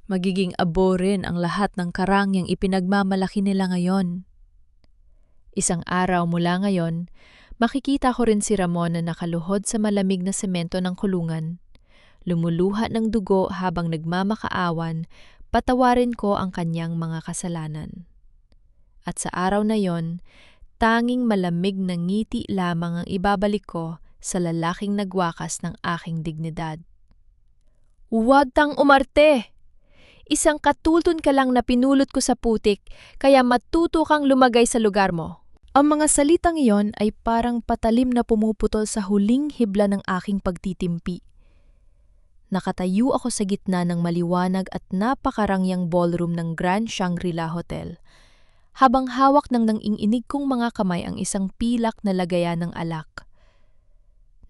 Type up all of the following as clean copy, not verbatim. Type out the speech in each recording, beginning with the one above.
Magiging abo rin ang lahat ng karangyang ipinagmamalaki nila ngayon. Isang araw mula ngayon, makikita ko rin si Ramon na nakaluhod sa malamig na semento ng kulungan. Lumuluha ng dugo habang nagmamakaawan, patawarin ko ang kanyang mga kasalanan. At sa araw na yon, tanging malamig na ngiti lamang ang ibabalik ko sa lalaking nagwakas ng aking dignidad. Huwag kang umarte! Isang katulton ka lang na pinulot ko sa putik, kaya matuto kang lumagay sa lugar mo. Ang mga salitang iyon ay parang patalim na pumuputol sa huling hibla ng aking pagtitimpi. Nakatayo ako sa gitna ng maliwanag at napakarangyang ballroom ng Grand Shangri-La Hotel, habang hawak ng nanginginig kong mga kamay ang isang pilak na lagayan ng alak.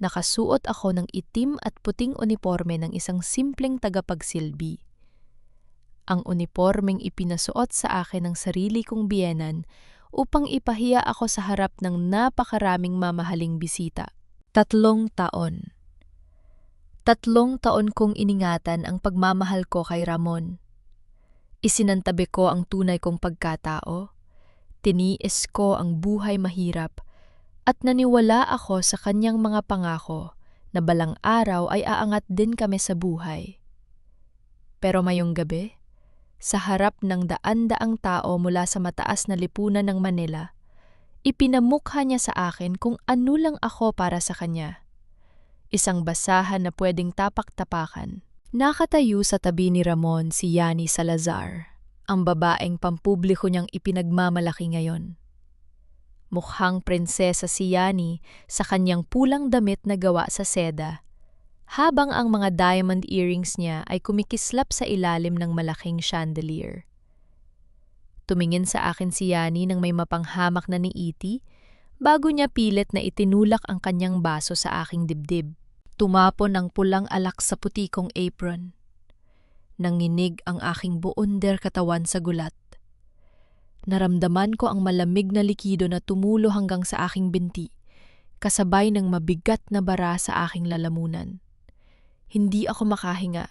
Nakasuot ako ng itim at puting uniporme ng isang simpleng tagapagsilbi. Ang unipormeng ipinasuot sa akin ng sarili kong biyenan upang ipahiya ako sa harap ng napakaraming mamahaling bisita. 3 taon. 3 taon kong iningatan ang pagmamahal ko kay Ramon. Isinantabi ko ang tunay kong pagkatao, tiniis ko ang buhay mahirap, at naniwala ako sa kanyang mga pangako na balang araw ay aangat din kami sa buhay. Pero mayong gabi, sa harap ng daan-daang tao mula sa mataas na lipunan ng Manila, ipinamukha niya sa akin kung ano lang ako para sa kanya. Isang basahan na pwedeng tapak-tapakan. Nakatayo sa tabi ni Ramon si Yani Salazar, ang babaeng pampubliko niyang ipinagmamalaki ngayon. Mukhang prinsesa si Yani sa kanyang pulang damit na gawa sa seda, habang ang mga diamond earrings niya ay kumikislap sa ilalim ng malaking chandelier. Tumingin sa akin si Yani nang may mapanghamak na niiti bago niya pilit na itinulak ang kanyang baso sa aking dibdib. Tumapon ang pulang alak sa puti kong apron. Nanginig ang aking buonder katawan sa gulat. Naramdaman ko ang malamig na likido na tumulo hanggang sa aking binti, kasabay ng mabigat na bara sa aking lalamunan. Hindi ako makahinga.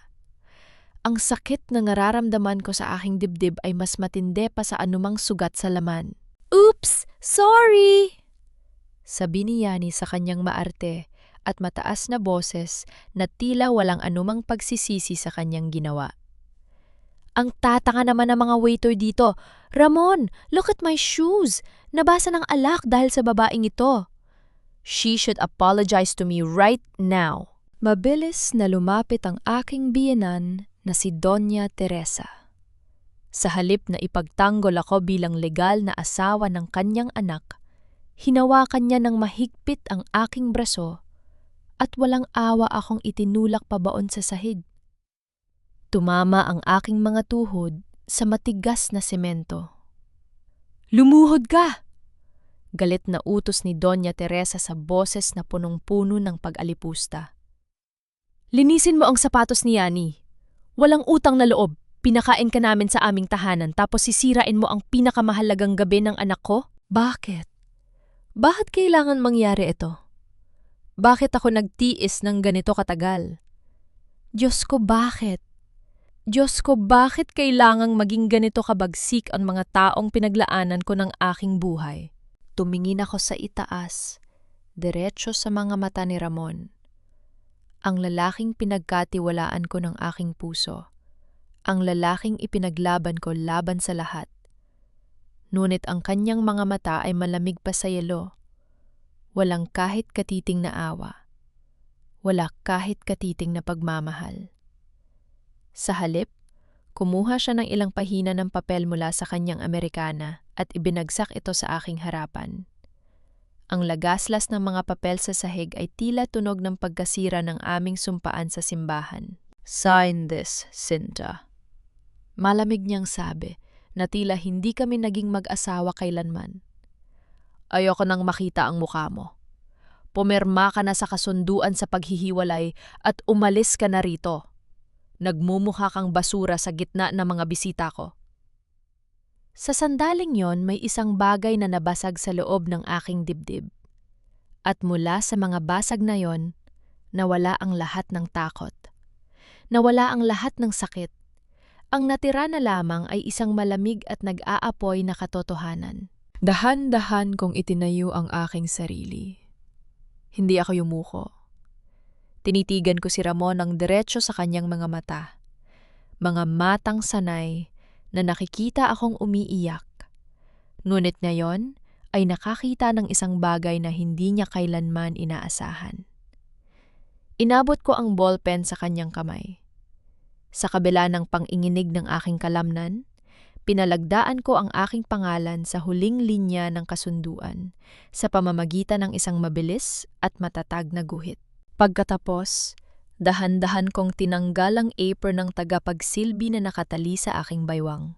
Ang sakit na nararamdaman ko sa aking dibdib ay mas matindi pa sa anumang sugat sa laman. "Oops! Sorry!" sabi ni Yani sa kanyang maarte at mataas na boses na tila walang anumang pagsisisi sa kanyang ginawa. "Ang tatanga naman ng mga waiter dito. Ramon, look at my shoes! Nabasa ng alak dahil sa babaeng ito. She should apologize to me right now." Mabilis na lumapit ang aking biyenan na si Doña Teresa. Sa halip na ipagtanggol ako bilang legal na asawa ng kanyang anak, hinawakan niya ng mahigpit ang aking braso at walang awa akong itinulak pabaon sa sahig. Tumama ang aking mga tuhod sa matigas na semento. "Lumuhod ka!" Galit na utos ni Doña Teresa sa boses na punong-puno ng pag-alipusta. "Linisin mo ang sapatos ni Yani. Walang utang na loob. Pinakain ka namin sa aming tahanan tapos sisirain mo ang pinakamahalagang gabi ng anak ko? Bakit? Bakit kailangan mangyari ito? Bakit ako nagtiis ng ganito katagal? Diyos ko, bakit? Diyos ko, bakit kailangang maging ganito kabagsik ang mga taong pinaglaanan ko ng aking buhay?" Tumingin ako sa itaas, diretso sa mga mata ni Ramon. Ang lalaking pinagkatiwalaan ko ng aking puso. Ang lalaking ipinaglaban ko laban sa lahat. Ngunit ang kanyang mga mata ay malamig pa sa yelo. Walang kahit katiting na awa. Wala kahit katiting na pagmamahal. Sa halip, kumuha siya ng ilang pahina ng papel mula sa kanyang Amerikana at ibinagsak ito sa aking harapan. Ang lagaslas ng mga papel sa sahig ay tila tunog ng pagkasira ng aming sumpaan sa simbahan. "Sign this, Cinta." Malamig niyang sabi na tila hindi kami naging mag-asawa kailanman. "Ayoko nang makita ang mukha mo. Pumirma ka na sa kasunduan sa paghihiwalay at umalis ka na rito. Nagmumukha kang basura sa gitna ng mga bisita ko." Sa sandaling yon, may isang bagay na nabasag sa loob ng aking dibdib. At mula sa mga basag na yon, nawala ang lahat ng takot. Nawala ang lahat ng sakit. Ang natira na lamang ay isang malamig at nag-aapoy na katotohanan. Dahan-dahan kong itinayo ang aking sarili. Hindi ako yumuko. Tinitigan ko si Ramon ng diretso sa kanyang mga mata. Mga matang sanay na nakikita akong umiiyak. Ngunit ngayon ay nakakita ng isang bagay na hindi niya kailanman inaasahan. Inabot ko ang ballpen sa kanyang kamay. Sa kabila ng panginginig ng aking kalamnan, pinalagdaan ko ang aking pangalan sa huling linya ng kasunduan sa pamamagitan ng isang mabilis at matatag na guhit. Pagkatapos, dahan-dahan kong tinanggal ang apron ng tagapagsilbi na nakatali sa aking baywang.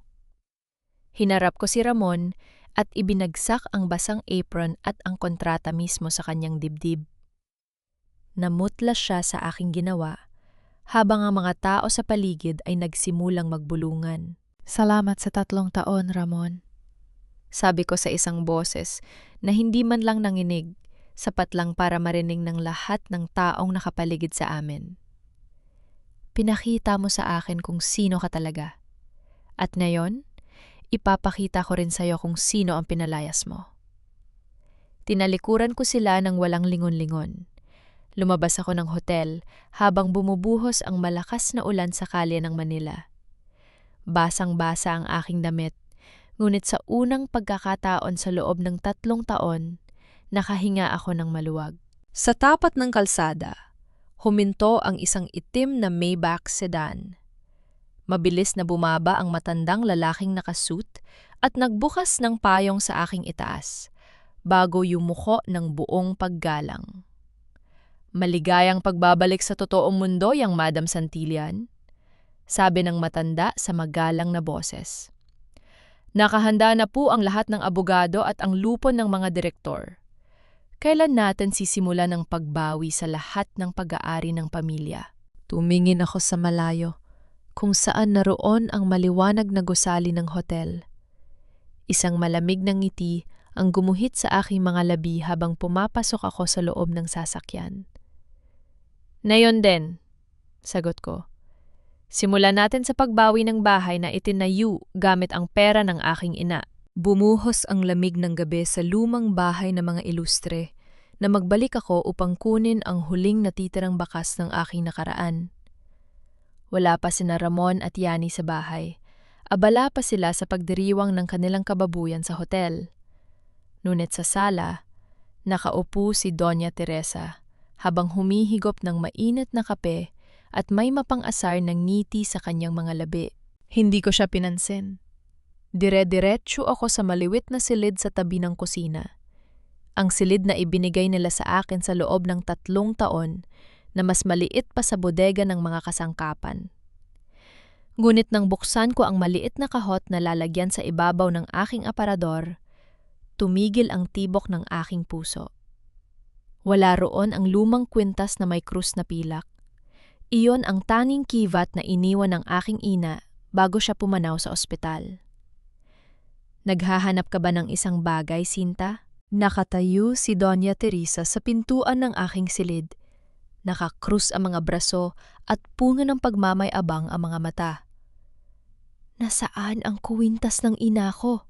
Hinarap ko si Ramon at ibinagsak ang basang apron at ang kontrata mismo sa kanyang dibdib. Namutla siya sa aking ginawa habang ang mga tao sa paligid ay nagsimulang magbulungan. "Salamat sa 3 taon, Ramon," sabi ko sa isang boses na hindi man lang nanginig, sapat lang para marinig ng lahat ng taong nakapaligid sa amin. "Pinakita mo sa akin kung sino ka talaga. At ngayon, ipapakita ko rin sa'yo kung sino ang pinalayas mo." Tinalikuran ko sila ng walang lingon-lingon. Lumabas ako ng hotel habang bumubuhos ang malakas na ulan sa kalye ng Manila. Basang-basa ang aking damit, ngunit sa unang pagkakataon sa loob ng 3 taon, nakahinga ako ng maluwag. Sa tapat ng kalsada, huminto ang isang itim na Maybach sedan. Mabilis na bumaba ang matandang lalaking nakasuit at nagbukas ng payong sa aking itaas, bago yumuko ng buong paggalang. "Maligayang pagbabalik sa totoong mundo, yang Madam Santillan," sabi ng matanda sa magalang na boses. "Nakahanda na po ang lahat ng abogado at ang lupon ng mga direktor. Kailan natin sisimulan ang pagbawi sa lahat ng pag-aari ng pamilya?" Tumingin ako sa malayo, kung saan naroon ang maliwanag na gusali ng hotel. Isang malamig na ngiti ang gumuhit sa aking mga labi habang pumapasok ako sa loob ng sasakyan. "Ngayon din," sagot ko. "Simulan natin sa pagbawi ng bahay na itinayo gamit ang pera ng aking ina." Bumuhos ang lamig ng gabi sa lumang bahay ng mga ilustre na magbalik ako upang kunin ang huling natitirang bakas ng aking nakaraan. Wala pa sina Ramon at Yani sa bahay. Abala pa sila sa pagdiriwang ng kanilang kababuyan sa hotel. Ngunit sa sala, nakaupo si Doña Teresa habang humihigop ng mainit na kape at may mapang-asar ng ngiti sa kanyang mga labi. Hindi ko siya pinansin. Dire-diretso ako sa maliwit na silid sa tabi ng kusina. Ang silid na ibinigay nila sa akin sa loob ng 3 taon na mas maliit pa sa bodega ng mga kasangkapan. Ngunit nang buksan ko ang maliit na kahot na lalagyan sa ibabaw ng aking aparador, tumigil ang tibok ng aking puso. Wala roon ang lumang kwintas na may krus na pilak. Iyon ang tanging kivat na iniwan ng aking ina bago siya pumanaw sa ospital. "Naghahanap ka ba ng isang bagay, Sinta?" Nakatayo si Doña Teresa sa pintuan ng aking silid. Nakakrus ang mga braso at puno ng pagmamay-abang ang mga mata. "Nasaan ang kwintas ng ina ko?"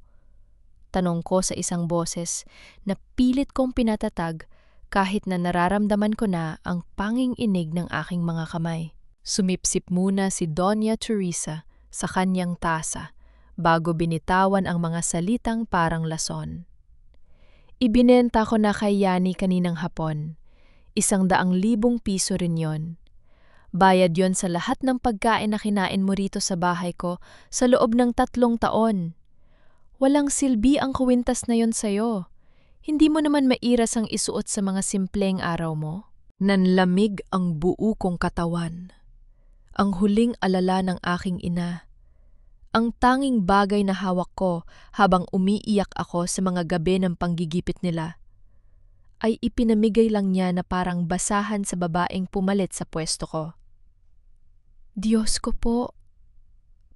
Tanong ko sa isang boses na pilit kong pinatatag kahit na nararamdaman ko na ang panging-inig ng aking mga kamay. Sumipsip muna si Doña Teresa sa kanyang tasa bago binitawan ang mga salitang parang lason. "Ibinenta ko na kay Yani kaninang hapon. 100,000 piso rin yon. Bayad yon sa lahat ng pagkain na kinain mo rito sa bahay ko sa loob ng 3 taon. Walang silbi ang kwintas na yon sa'yo. Hindi mo naman mairas ang isuot sa mga simpleng araw mo." Nanlamig ang buo kong katawan. Ang huling alala ng aking ina. Ang tanging bagay na hawak ko habang umiiyak ako sa mga gabi ng panggigipit nila ay ipinamigay lang niya na parang basahan sa babaeng pumalit sa pwesto ko. "Diyos ko po,"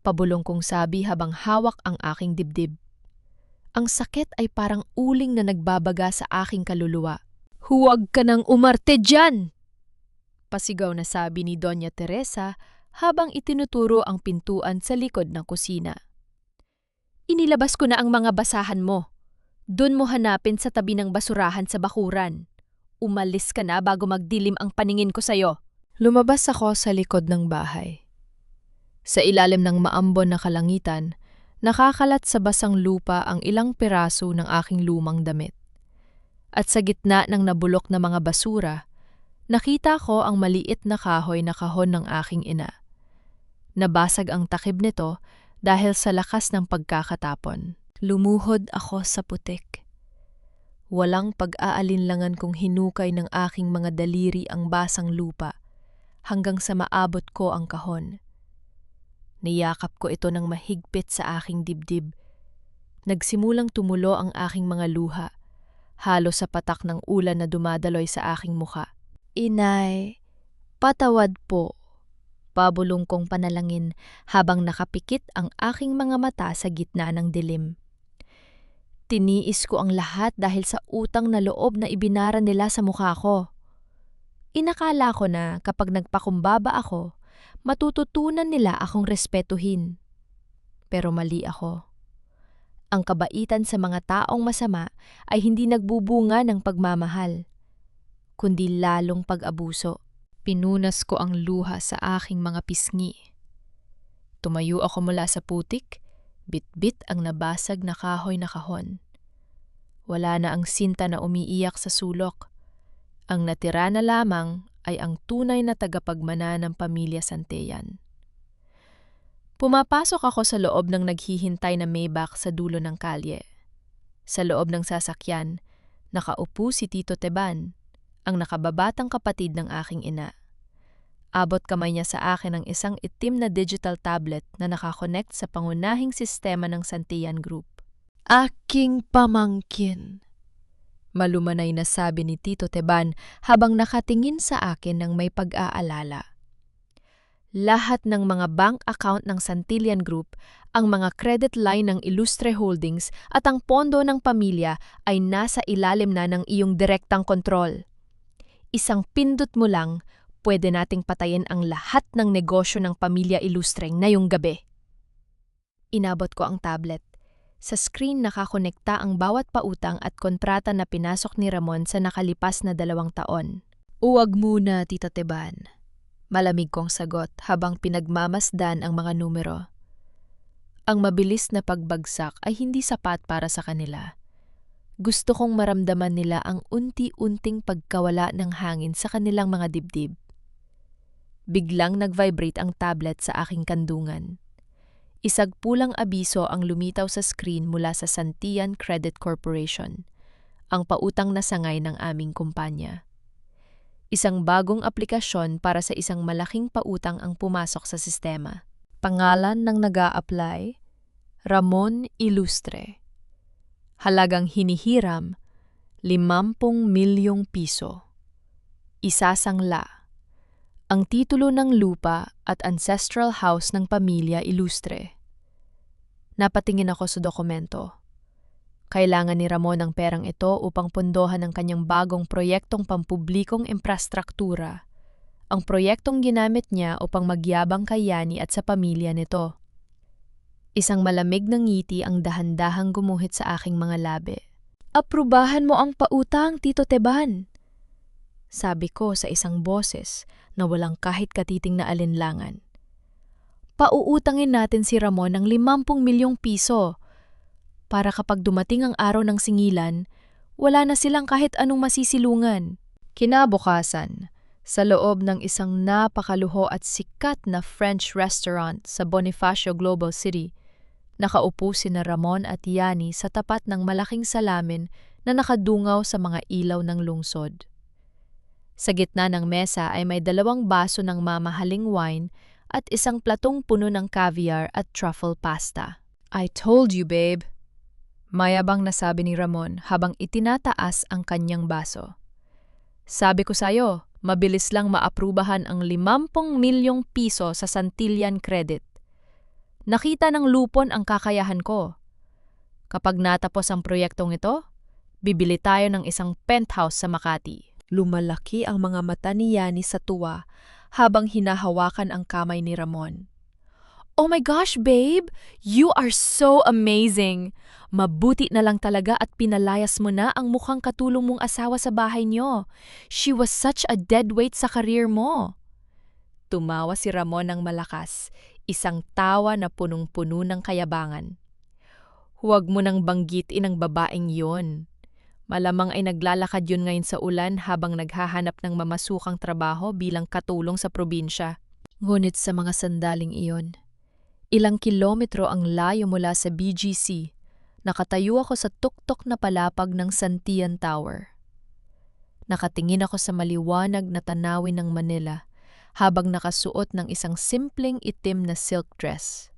pabulong kong sabi habang hawak ang aking dibdib. Ang sakit ay parang uling na nagbabaga sa aking kaluluwa. "Huwag ka nang umarte dyan!" Pasigaw na sabi ni Doña Teresa habang itinuturo ang pintuan sa likod ng kusina. Inilabas ko na ang mga basahan mo. Doon mo hanapin sa tabi ng basurahan sa bakuran. Umalis ka na bago magdilim ang paningin ko sa'yo. Lumabas ako sa likod ng bahay. Sa ilalim ng maambon na kalangitan, nakakalat sa basang lupa ang ilang piraso ng aking lumang damit. At sa gitna ng nabulok na mga basura, nakita ko ang maliit na kahoy na kahon ng aking ina. Nabasag ang takib nito dahil sa lakas ng pagkakatapon. Lumuhod ako sa putik. Walang pag-aalinlangan kung hinukay ng aking mga daliri ang basang lupa hanggang sa maabot ko ang kahon. Niyakap ko ito ng mahigpit sa aking dibdib. Nagsimulang tumulo ang aking mga luha, halos sa patak ng ulan na dumadaloy sa aking muka. Inay, patawad po. Pabulong kong panalangin habang nakapikit ang aking mga mata sa gitna ng dilim. Tiniis ko ang lahat dahil sa utang na loob na ibinara nila sa mukha ko. Inakala ko na kapag nagpakumbaba ako, matututunan nila akong respetuhin. Pero mali ako. Ang kabaitan sa mga taong masama ay hindi nagbubunga ng pagmamahal, kundi lalong pag-abuso. Pinunas ko ang luha sa aking mga pisngi. Tumayo ako mula sa putik, bit-bit ang nabasag na kahoy na kahon. Wala na ang sinta na umiiyak sa sulok. Ang natira na lamang ay ang tunay na tagapagmana ng pamilya Santillan. Pumapasok ako sa loob ng naghihintay na Maybach sa dulo ng kalye. Sa loob ng sasakyan, nakaupo si Tito Teban, ang nakababatang kapatid ng aking ina. Abot kamay niya sa akin ang isang itim na digital tablet na nakakonect sa pangunahing sistema ng Santillan Group. Aking pamangkin, malumanay na sabi ni Tito Teban habang nakatingin sa akin ng may pag-aalala. Lahat ng mga bank account ng Santillan Group, ang mga credit line ng Ilustre Holdings at ang pondo ng pamilya ay nasa ilalim na ng iyong direktang kontrol. Isang pindot mo lang, pwede nating patayin ang lahat ng negosyo ng pamilya Ilustre ngayong gabi. Inabot ko ang tablet. Sa screen nakakonekta ang bawat pautang at kontrata na pinasok ni Ramon sa nakalipas na 2 taon. Uwag muna, Tita Teban. Malamig kong sagot habang pinagmamasdan ang mga numero. Ang mabilis na pagbagsak ay hindi sapat para sa kanila. Gusto kong maramdaman nila ang unti-unting pagkawala ng hangin sa kanilang mga dibdib. Biglang nag-vibrate ang tablet sa aking kandungan. Isagpulang abiso ang lumitaw sa screen mula sa Santillan Credit Corporation, ang pautang na sangay ng aming kumpanya. Isang bagong aplikasyon para sa isang malaking pautang ang pumasok sa sistema. Pangalan ng nag-a-apply, Ramon Ilustre. Halagang hinihiram, 50 milyong piso. Isasangla. Ang titulo ng lupa at ancestral house ng pamilya Ilustre. Napatingin ako sa dokumento. Kailangan ni Ramon ang perang ito upang pondohan ang kanyang bagong proyektong pampublikong infrastruktura. Ang proyektong ginamit niya upang magyabang kay Yani at sa pamilya nito. Isang malamig na ngiti ang dahan-dahang gumuhit sa aking mga labi. Aprubahan mo ang pautang, Tito Teban. Sabi ko sa isang boses na walang kahit katiting na alinlangan. Pauutangin natin si Ramon ng 50 milyong piso para kapag dumating ang araw ng singilan, wala na silang kahit anong masisilungan. Kinabukasan, sa loob ng isang napakaluho at sikat na French restaurant sa Bonifacio Global City, nakaupo sina Ramon at Yani sa tapat ng malaking salamin na nakadungaw sa mga ilaw ng lungsod. Sa gitna ng mesa ay may 2 baso ng mamahaling wine at isang platong puno ng caviar at truffle pasta. I told you, babe. Mayabang nasabi ni Ramon habang itinataas ang kanyang baso. Sabi ko sa'yo, mabilis lang maaprubahan ang 50 milyong piso sa Santillan Credit. Nakita ng lupon ang kakayahan ko. Kapag natapos ang proyektong ito, bibili tayo ng isang penthouse sa Makati. Lumalaki ang mga mata ni Yani sa tuwa habang hinahawakan ang kamay ni Ramon. "Oh my gosh, babe! You are so amazing! Mabuti na lang talaga at pinalayas mo na ang mukhang katulong mong asawa sa bahay niyo. She was such a dead weight sa career mo." Tumawa si Ramon ng malakas, isang tawa na punong-puno ng kayabangan. "Huwag mo nang banggitin ang babaeng yon. Malamang ay naglalakad yun ngayon sa ulan habang naghahanap ng mamasukang trabaho bilang katulong sa probinsya." Ngunit sa mga sandaling iyon, ilang kilometro ang layo mula sa BGC, nakatayo ako sa tuktok na palapag ng Santian Tower. Nakatingin ako sa maliwanag na tanawin ng Manila habang nakasuot ng isang simpleng itim na silk dress.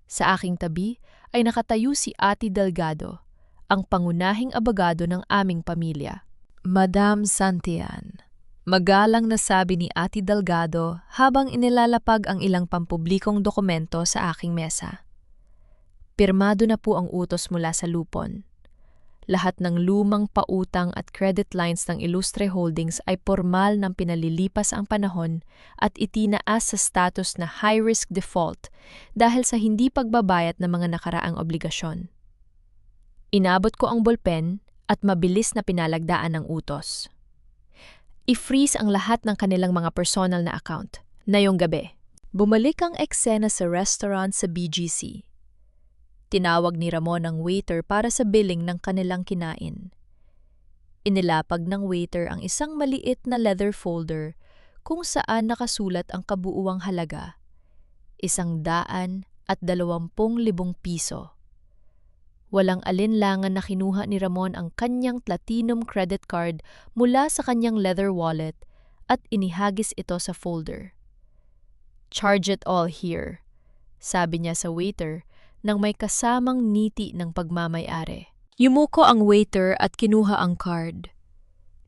Sa aking tabi ay nakatayo si Ate Delgado, ang pangunahing abogado ng aming pamilya. "Madam Santian," magalang na sabi ni Ate Delgado habang inilalapag ang ilang pampublikong dokumento sa aking mesa. Pirmado na po ang utos mula sa lupon. Lahat ng lumang pautang at credit lines ng Ilustre Holdings ay formal ng pinalilipas ang panahon at itinaas sa status na high-risk default dahil sa hindi pagbabayad ng mga nakaraang obligasyon. Inabot ko ang bolpen at mabilis na pinalagdaan ng utos. I-freeze ang lahat ng kanilang mga personal na account. Ngayong gabi, bumalik ang eksena sa restaurant sa BGC. Tinawag ni Ramon ang waiter para sa billing ng kanilang kinain. Inilapag ng waiter ang isang maliit na leather folder kung saan nakasulat ang kabuuang halaga, 120,000 piso. Walang alinlangan na kinuha ni Ramon ang kanyang platinum credit card mula sa kanyang leather wallet at inihagis ito sa folder. "Charge it all here," sabi niya sa waiter nang may kasamang ngiti ng pagmamay-ari. Yumuko ang waiter at kinuha ang card.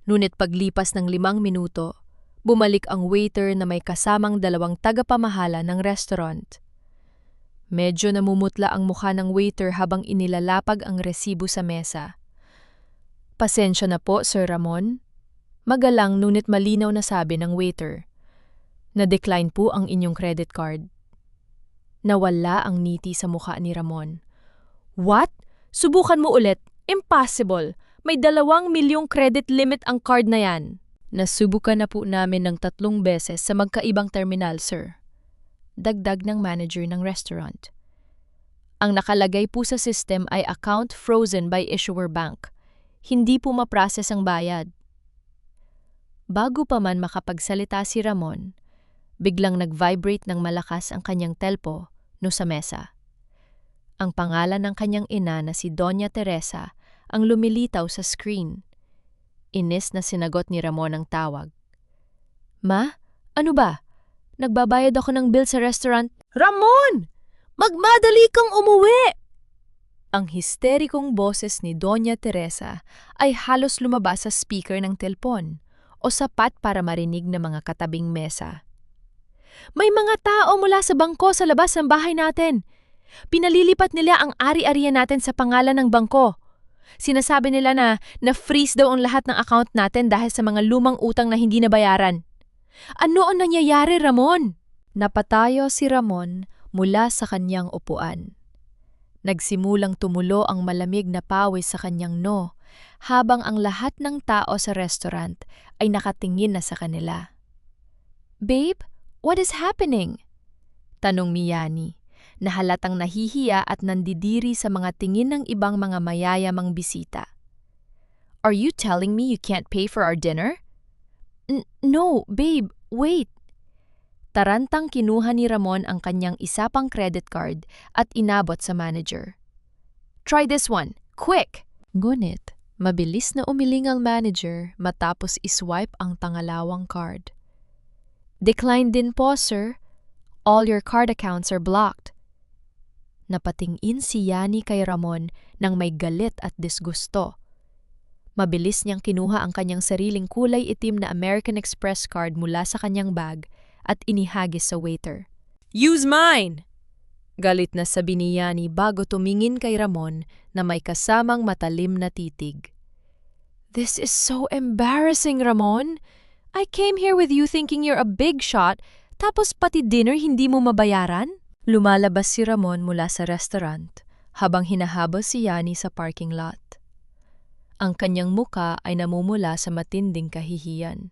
Ngunit paglipas ng 5 minuto, bumalik ang waiter na may kasamang 2 tagapamahala ng restaurant. Medyo namumutla ang mukha ng waiter habang inilalapag ang resibo sa mesa. "Pasensya na po, Sir Ramon." Magalang ngunit malinaw na sabi ng waiter. "Na-decline po ang inyong credit card." Nawala ang ngiti sa mukha ni Ramon. "What? Subukan mo ulit. Impossible. May 2 milyong credit limit ang card na yan." "Nasubukan na po namin ng 3 beses sa magkaibang terminal, sir." Dagdag ng manager ng restaurant. "Ang nakalagay po sa system ay account frozen by issuer bank. Hindi po ma-process ang bayad." Bago pa man makapagsalita si Ramon, biglang nag-vibrate ng malakas ang kanyang telpo no sa mesa. Ang pangalan ng kanyang ina na si Doña Teresa ang lumilitaw sa screen. Inis na sinagot ni Ramon ang tawag. "Ma, ano ba? Nagbabayad ako ng bill sa restaurant." "Ramon! Magmadali kang umuwi!" Ang histerikong boses ni Doña Teresa ay halos lumabas sa speaker ng telpon o sapat para marinig ng mga katabing mesa. "May mga tao mula sa bangko sa labas ng bahay natin. Pinalilipat nila ang ari-arian natin sa pangalan ng bangko. Sinasabi nila na na-freeze daw ang lahat ng account natin dahil sa mga lumang utang na hindi nabayaran." "Ano ang nangyayari, Ramon?" Napatayo si Ramon mula sa kanyang upuan. Nagsimulang tumulo ang malamig na pawis sa kanyang noo habang ang lahat ng tao sa restaurant ay nakatingin na sa kanila. "Babe, what is happening?" tanong ni Yani, na halatang nahihiya at nandidiri sa mga tingin ng ibang mga mayayamang bisita. "Are you telling me you can't pay for our dinner?" No, babe, wait." Tarantang kinuha ni Ramon ang kanyang isa pang credit card at inabot sa manager. "Try this one, quick!" Ngunit, mabilis na umiling ang manager matapos iswipe ang tangalawang card. "Decline din po, sir. All your card accounts are blocked." Napatingin si Yani kay Ramon nang may galit at disgusto. Mabilis niyang kinuha ang kanyang sariling kulay itim na American Express card mula sa kanyang bag at inihagis sa waiter. "Use mine!" Galit na sabi ni Yani bago tumingin kay Ramon na may kasamang matalim na titig. "This is so embarrassing, Ramon. I came here with you thinking you're a big shot, tapos pati dinner hindi mo mabayaran? Lumalabas si Ramon mula sa restaurant habang hinahabol si Yani sa parking lot. Ang kanyang muka ay namumula sa matinding kahihiyan.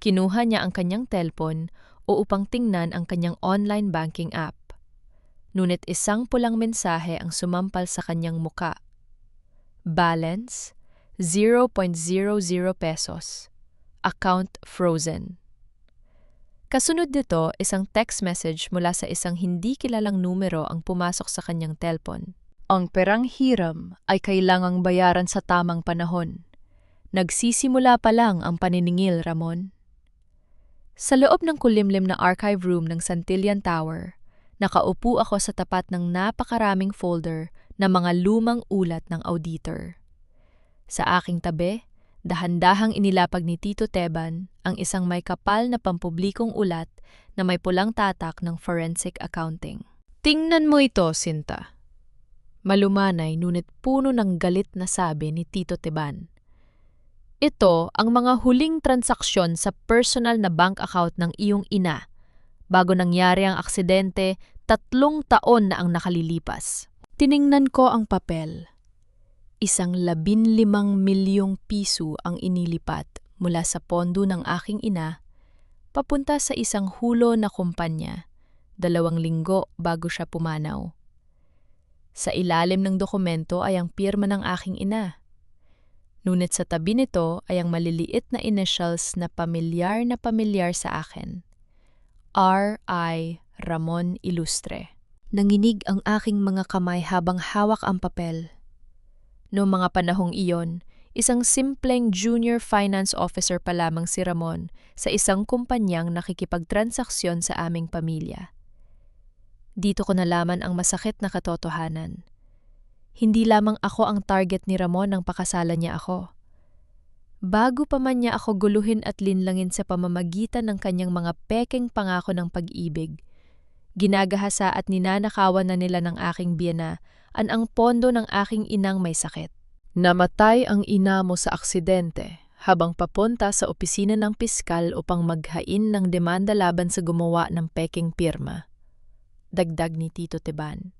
Kinuha niya ang kanyang telpon upang tingnan ang kanyang online banking app. Ngunit isang pulang mensahe ang sumampal sa kanyang muka. Balance, 0.00 pesos. Account frozen. Kasunod nito, isang text message mula sa isang hindi kilalang numero ang pumasok sa kanyang telpon. Ang perang hiram ay kailangang bayaran sa tamang panahon. Nagsisimula pa lang ang paniningil, Ramon. Sa loob ng kulimlim na archive room ng Santillan Tower, nakaupo ako sa tapat ng napakaraming folder na mga lumang ulat ng auditor. Sa aking tabi, dahan-dahang inilapag ni Tito Teban ang isang may kapal na pampublikong ulat na may pulang tatak ng forensic accounting. Tingnan mo ito, Sinta. Malumanay ngunit puno ng galit na sabi ni Tito Teban. Ito ang mga huling transaksyon sa personal na bank account ng iyong ina bago nangyari ang aksidente 3 taon na ang nakalilipas. Tiningnan ko ang papel. Isang 15 milyong piso ang inilipat mula sa pondo ng aking ina papunta sa isang hulo na kumpanya 2 linggo bago siya pumanaw. Sa ilalim ng dokumento ay ang pirma ng aking ina. Ngunit sa tabi nito ay ang maliliit na initials na pamilyar sa akin. R.I. Ramon Ilustre. Nanginig ang aking mga kamay habang hawak ang papel. Noong mga panahong iyon, isang simpleng junior finance officer pa lamang si Ramon sa isang kumpanyang nakikipagtransaksyon sa aming pamilya. Dito ko nalaman ang masakit na katotohanan. Hindi lamang ako ang target ni Ramon nang pakasalan niya ako. Bago pa man niya ako guluhin at linlangin sa pamamagitan ng kanyang mga pekeng pangako ng pag-ibig, ginagahasa at ninanakawan na nila ng aking biyana ang pondo ng aking inang may sakit. Namatay ang ina mo sa aksidente habang papunta sa opisina ng piskal upang maghain ng demanda laban sa gumawa ng pekeng pirma. Dagdag ni Tito Teban.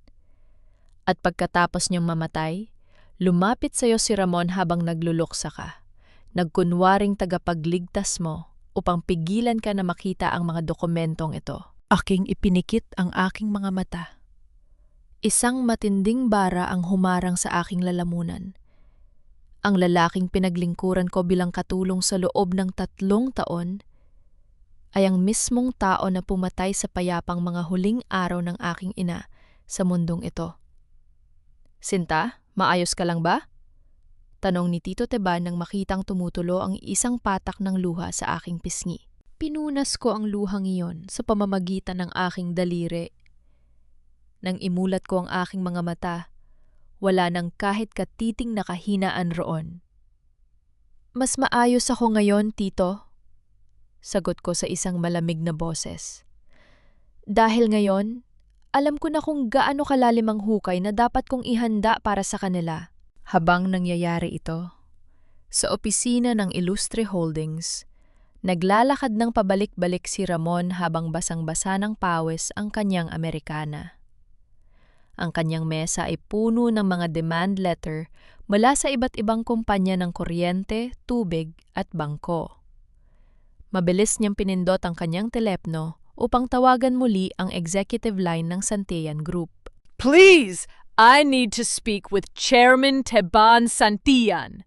At pagkatapos niyang mamatay, lumapit sa iyo si Ramon habang nagluluksa ka. Nagkunwaring tagapagligtas mo upang pigilan ka na makita ang mga dokumentong ito. Aking ipinikit ang aking mga mata. Isang matinding bara ang humarang sa aking lalamunan. Ang lalaking pinaglingkuran ko bilang katulong sa loob ng 3 taon ay ang mismong tao na pumatay sa payapang mga huling araw ng aking ina sa mundong ito. Sinta, maayos ka lang ba? Tanong ni Tito Teban nang makitang tumutulo ang isang patak ng luha sa aking pisngi. Pinunas ko ang luhang iyon sa pamamagitan ng aking daliri. Nang imulat ko ang aking mga mata, wala nang kahit katiting na kahinaan roon. Mas maayos ako ngayon, Tito. Sagot ko sa isang malamig na boses. Dahil ngayon, alam ko na kung gaano kalalim ang hukay na dapat kong ihanda para sa kanila. Habang nangyayari ito, sa opisina ng Ilustre Holdings, naglalakad ng pabalik-balik si Ramon habang basang-basa ng pawis ang kanyang Amerikana. Ang kanyang mesa ay puno ng mga demand letter mula sa iba't ibang kumpanya ng kuryente, tubig at bangko. Mabilis niyang pinindot ang kanyang telepno upang tawagan muli ang executive line ng Santillan Group. Please, I need to speak with Chairman Teban Santillan.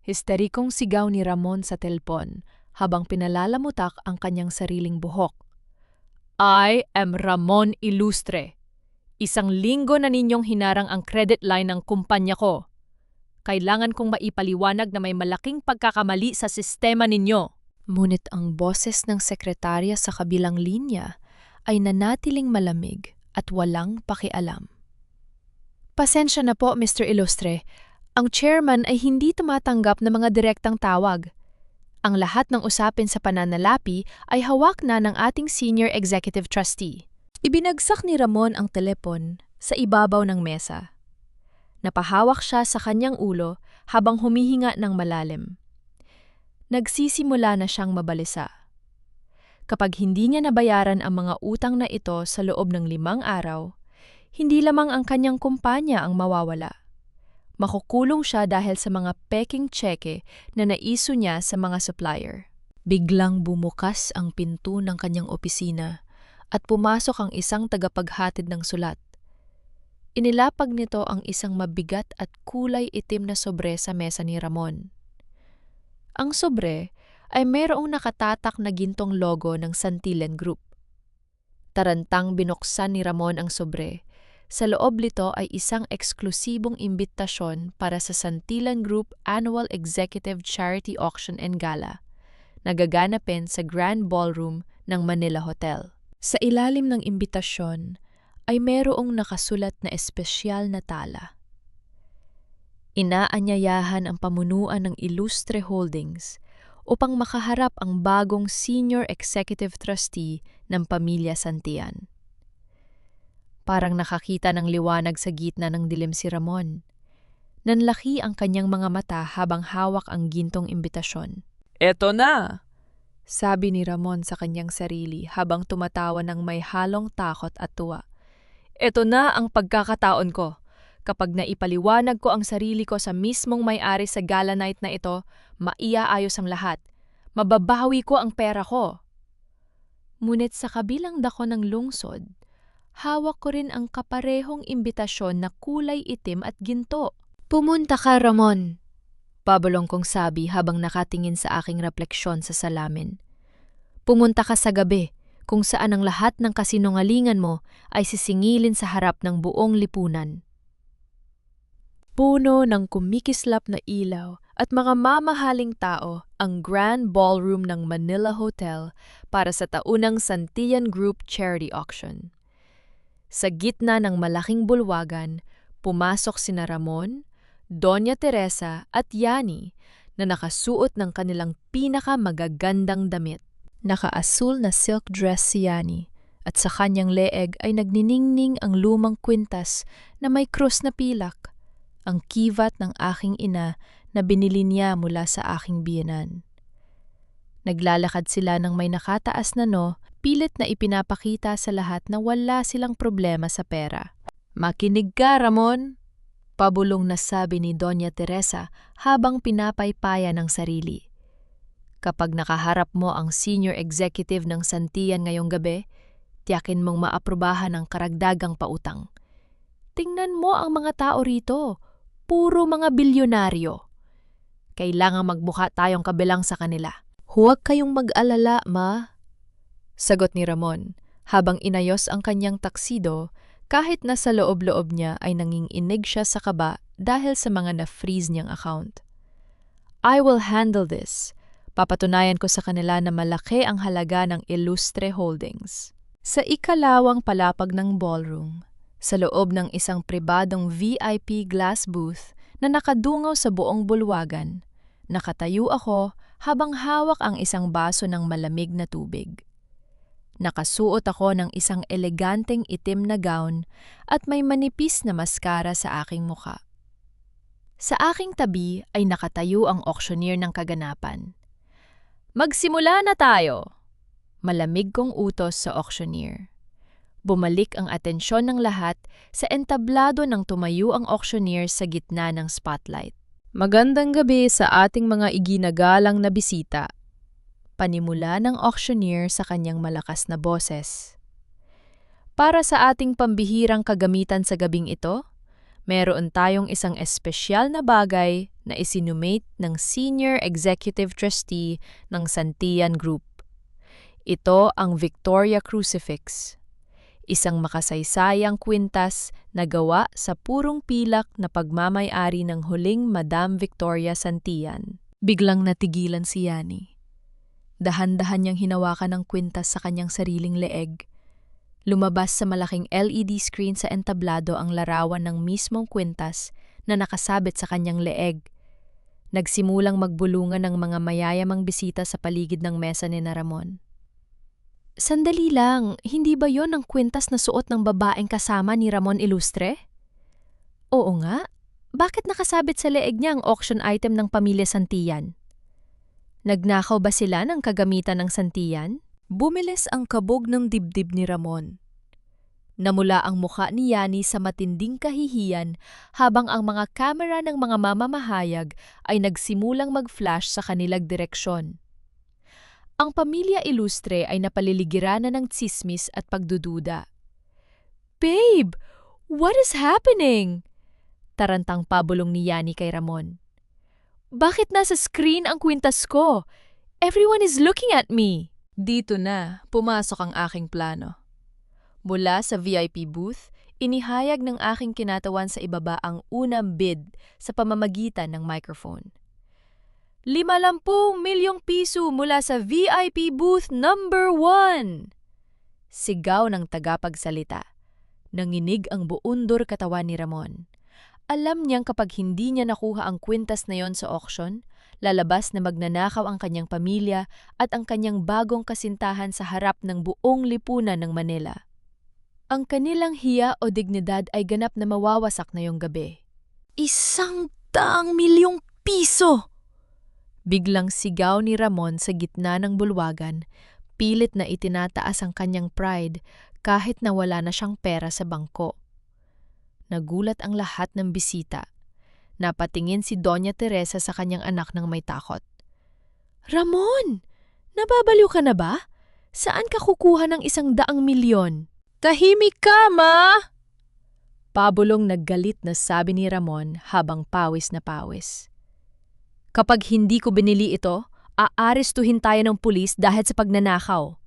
Histerikong sigaw ni Ramon sa telpon habang pinalalamutak ang kanyang sariling buhok. I am Ramon Ilustre. 1 linggo na ninyong hinarang ang credit line ng kumpanya ko. Kailangan kong maipaliwanag na may malaking pagkakamali sa sistema ninyo. Ngunit ang boses ng sekretarya sa kabilang linya ay nanatiling malamig at walang pakialam. Pasensya na po, Mr. Ilustre. Ang chairman ay hindi tumatanggap ng mga direktang tawag. Ang lahat ng usapin sa pananalapi ay hawak na ng ating senior executive trustee. Ibinagsak ni Ramon ang telepon sa ibabaw ng mesa. Napahawak siya sa kanyang ulo habang humihinga ng malalim. nagsisimula na siyang mabalisa. Kapag hindi niya nabayaran ang mga utang na ito sa loob ng 5 araw, hindi lamang ang kanyang kumpanya ang mawawala. Makukulong siya dahil sa mga peking tseke na naiso niya sa mga supplier. Biglang bumukas ang pinto ng kanyang opisina at pumasok ang isang tagapaghatid ng sulat. Inilapag nito ang isang mabigat at kulay itim na sobre sa mesa ni Ramon. Ang sobre ay mayroong nakatatak na gintong logo ng Santillan Group. Tarantang binuksan ni Ramon ang sobre. Sa loob nito ay isang eksklusibong imbitasyon para sa Santillan Group Annual Executive Charity Auction and Gala, nagaganapin sa Grand Ballroom ng Manila Hotel. Sa ilalim ng imbitasyon ay mayroong nakasulat na espesyal na tala. Inaanyayahan ang pamunuan ng Ilustre Holdings upang makaharap ang bagong Senior Executive Trustee ng Pamilya Santillan. Parang nakakita ng liwanag sa gitna ng dilim si Ramon. Nanlaki ang kanyang mga mata habang hawak ang gintong imbitasyon. Eto na! Sabi ni Ramon sa kanyang sarili habang tumatawa ng may halong takot at tuwa. Eto na ang pagkakataon ko. Kapag naipaliwanag ko ang sarili ko sa mismong may-ari sa gala night na ito, maiaayos ang lahat. Mababawi ko ang pera ko. Ngunit sa kabilang dako ng lungsod, hawak ko rin ang kaparehong imbitasyon na kulay itim at ginto. Pumunta ka, Ramon, pabulong kong sabi habang nakatingin sa aking refleksyon sa salamin. Pumunta ka sa gabi, kung saan ang lahat ng kasinungalingan mo ay sisingilin sa harap ng buong lipunan. Puno ng kumikislap na ilaw at mga mamahaling tao ang Grand Ballroom ng Manila Hotel para sa taunang Santillan Group Charity Auction. Sa gitna ng malaking bulwagan, pumasok sina Ramon, Doña Teresa at Yani na nakasuot ng kanilang pinakamagagandang damit. Nakaasul na silk dress si Yani at sa kanyang leeg ay nagniningning ang lumang kwintas na may krus na pilak, ang kivat ng aking ina na binili niya mula sa aking biyenan. Naglalakad sila ng may nakataas na pilit na ipinapakita sa lahat na wala silang problema sa pera. Makinig ka, Ramon! Pabulong na sabi ni Doña Teresa habang pinapaypaya ng sarili. Kapag nakaharap mo ang senior executive ng Santillan ngayong gabi, tiyakin mong maaprubahan ang karagdagang pautang. Tingnan mo ang mga tao rito, puro mga bilyonaryo. Kailangang magmukha tayong kabilang sa kanila. Huwag kayong mag-alala, ma, sagot ni Ramon habang inayos ang kanyang taksido kahit na sa loob-loob niya ay nanginginig siya sa kaba dahil sa mga na-freeze niyang account. I will handle this. Papatunayan ko sa kanila na malaki ang halaga ng Ilustre Holdings. Sa ikalawang palapag ng ballroom, sa loob ng isang pribadong VIP glass booth na nakadungaw sa buong bulwagan, nakatayo ako habang hawak ang isang baso ng malamig na tubig. Nakasuot ako ng isang eleganteng itim na gown at may manipis na maskara sa aking mukha. Sa aking tabi ay nakatayo ang auctioneer ng kaganapan. Magsimula na tayo! Malamig kong utos sa auctioneer. Bumalik ang atensyon ng lahat sa entablado ng tumayo ang auctioneer sa gitna ng spotlight. Magandang gabi sa ating mga iginagalang na bisita. Panimula ng auctioneer sa kanyang malakas na boses. Para sa ating pambihirang kagamitan sa gabing ito, meron tayong isang espesyal na bagay na isinumate ng Senior Executive Trustee ng Santillan Group. Ito ang Victoria Crucifix, isang makasaysayang kwintas na gawa sa purong pilak na pagmamay-ari ng huling Madam Victoria Santillan. Biglang natigilan si Yani. Dahan-dahan niyang hinawakan ang kwintas sa kanyang sariling leeg. Lumabas sa malaking LED screen sa entablado ang larawan ng mismong kwintas na nakasabit sa kanyang leeg. Nagsimulang magbulungan ng mga mayayamang bisita sa paligid ng mesa ni Ramon. Sandali lang, hindi ba yon ang kwintas na suot ng babaeng kasama ni Ramon Ilustre? Oo nga, bakit nakasabit sa leeg niya ang auction item ng Pamilya Santillan? Nagnakaw ba sila ng kagamitan ng santiyan? Bumilis ang kabog ng dibdib ni Ramon. Namula ang mukha ni Yani sa matinding kahihiyan habang ang mga kamera ng mga mamamahayag ay nagsimulang mag-flash sa kanilang direksyon. Ang pamilya Ilustre ay napaliligiran na ng tsismis at pagdududa. "Babe, what is happening?" Tarantang pabulong ni Yani kay Ramon. "Bakit nasa screen ang kwintas ko? Everyone is looking at me." Dito na, pumasok ang aking plano. Mula sa VIP booth, inihayag ng aking kinatawan sa ibaba ang unang bid sa pamamagitan ng microphone. 50 milyong piso mula sa VIP booth number 1! Sigaw ng tagapagsalita. Nanginig ang buundor katawan ni Ramon. Alam niyang kapag hindi niya nakuha ang kwintas na yon sa auction, lalabas na magnanakaw ang kanyang pamilya at ang kanyang bagong kasintahan sa harap ng buong lipunan ng Manila. Ang kanilang hiya o dignidad ay ganap na mawawasak na yung gabi. 100 milyong piso! Biglang sigaw ni Ramon sa gitna ng bulwagan, pilit na itinataas ang kanyang pride kahit na wala na siyang pera sa bangko. Nagulat ang lahat ng bisita. Napatingin si Doña Teresa sa kanyang anak ng may takot. "Ramon! Nababaliw ka na ba? Saan ka kukuha ng 100 milyon? Tahimik ka, Ma!" Pabulong naggalit na sabi ni Ramon habang pawis na pawis. "Kapag hindi ko binili ito, aarestuhin tayo ng pulis dahil sa pagnanakaw.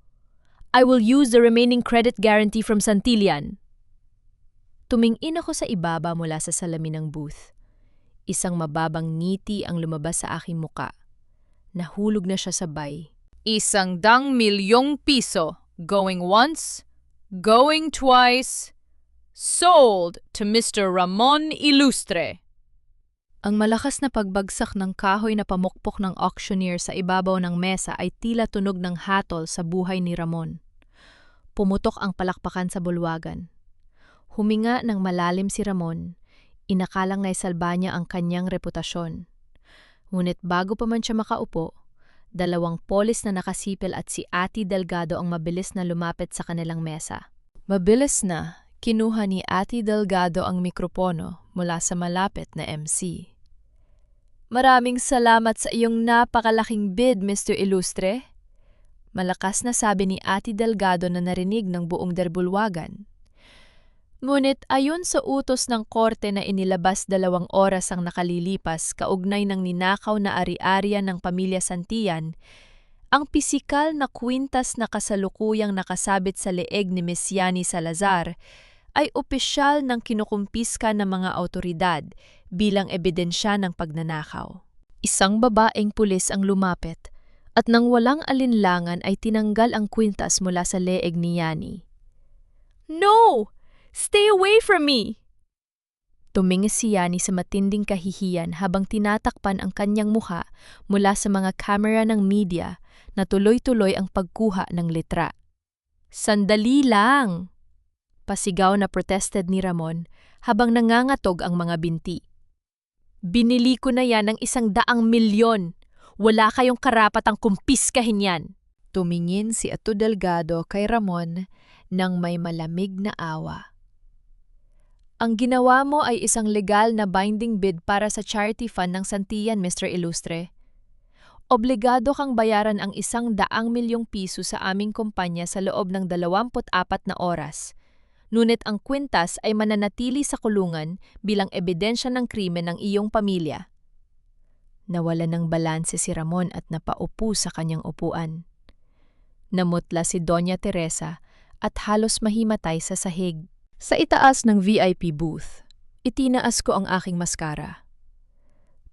I will use the remaining credit guarantee from Santillan." Tumingin ako sa ibaba mula sa salamin ng booth. Isang mababang ngiti ang lumabas sa aking muka. Nahulog na siya sabay. 100 milyong piso, going once, going twice, sold to Mr. Ramon Ilustre. Ang malakas na pagbagsak ng kahoy na pamukpok ng auctioneer sa ibabaw ng mesa ay tila tunog ng hatol sa buhay ni Ramon. Pumutok ang palakpakan sa bulwagan. Huminga ng malalim si Ramon. Inakalang naisalba niya ang kanyang reputasyon. Ngunit bago pa man siya makaupo, 2 polis na nakasipil at si Ate Delgado ang mabilis na lumapit sa kanilang mesa. Mabilis na, kinuha ni Ate Delgado ang mikropono mula sa malapit na MC. "Maraming salamat sa iyong napakalaking bid, Mr. Ilustre." Malakas na sabi ni Ate Delgado na narinig ng buong derbulwagan. Ngunit ayon sa utos ng korte na inilabas 2 oras ang nakalilipas kaugnay ng ninakaw na ari-arian ng pamilya Santillan, ang pisikal na kwintas na kasalukuyang nakasabit sa leeg ni Miss Yani Salazar ay opisyal ng kinukumpiska ng mga awtoridad bilang ebidensya ng pagnanakaw. Isang babaeng pulis ang lumapit at nang walang alinlangan ay tinanggal ang kwintas mula sa leeg ni Yani. "No! Stay away from me!" Tumingis si Yani sa matinding kahihiyan habang tinatakpan ang kanyang mukha mula sa mga kamera ng media na tuloy-tuloy ang pagkuha ng litra. "Sandali lang!" Pasigaw na protested ni Ramon habang nangangatog ang mga binti. "Binili ko na yan ng 100 milyon! Wala kayong karapatang kumpiskahin yan!" Tumingin si Ato Delgado kay Ramon nang may malamig na awa. "Ang ginawa mo ay isang legal na binding bid para sa charity fund ng Santillan, Mr. Ilustre. Obligado kang bayaran ang 100 milyong piso sa aming kumpanya sa loob ng 24 na oras. Ngunit ang kwintas ay mananatili sa kulungan bilang ebidensya ng krimen ng iyong pamilya." Nawala ng balanse si Ramon at napaupo sa kanyang upuan. Namutla si Doña Teresa at halos mahimatay sa sahig. Sa itaas ng VIP booth, itinaas ko ang aking maskara.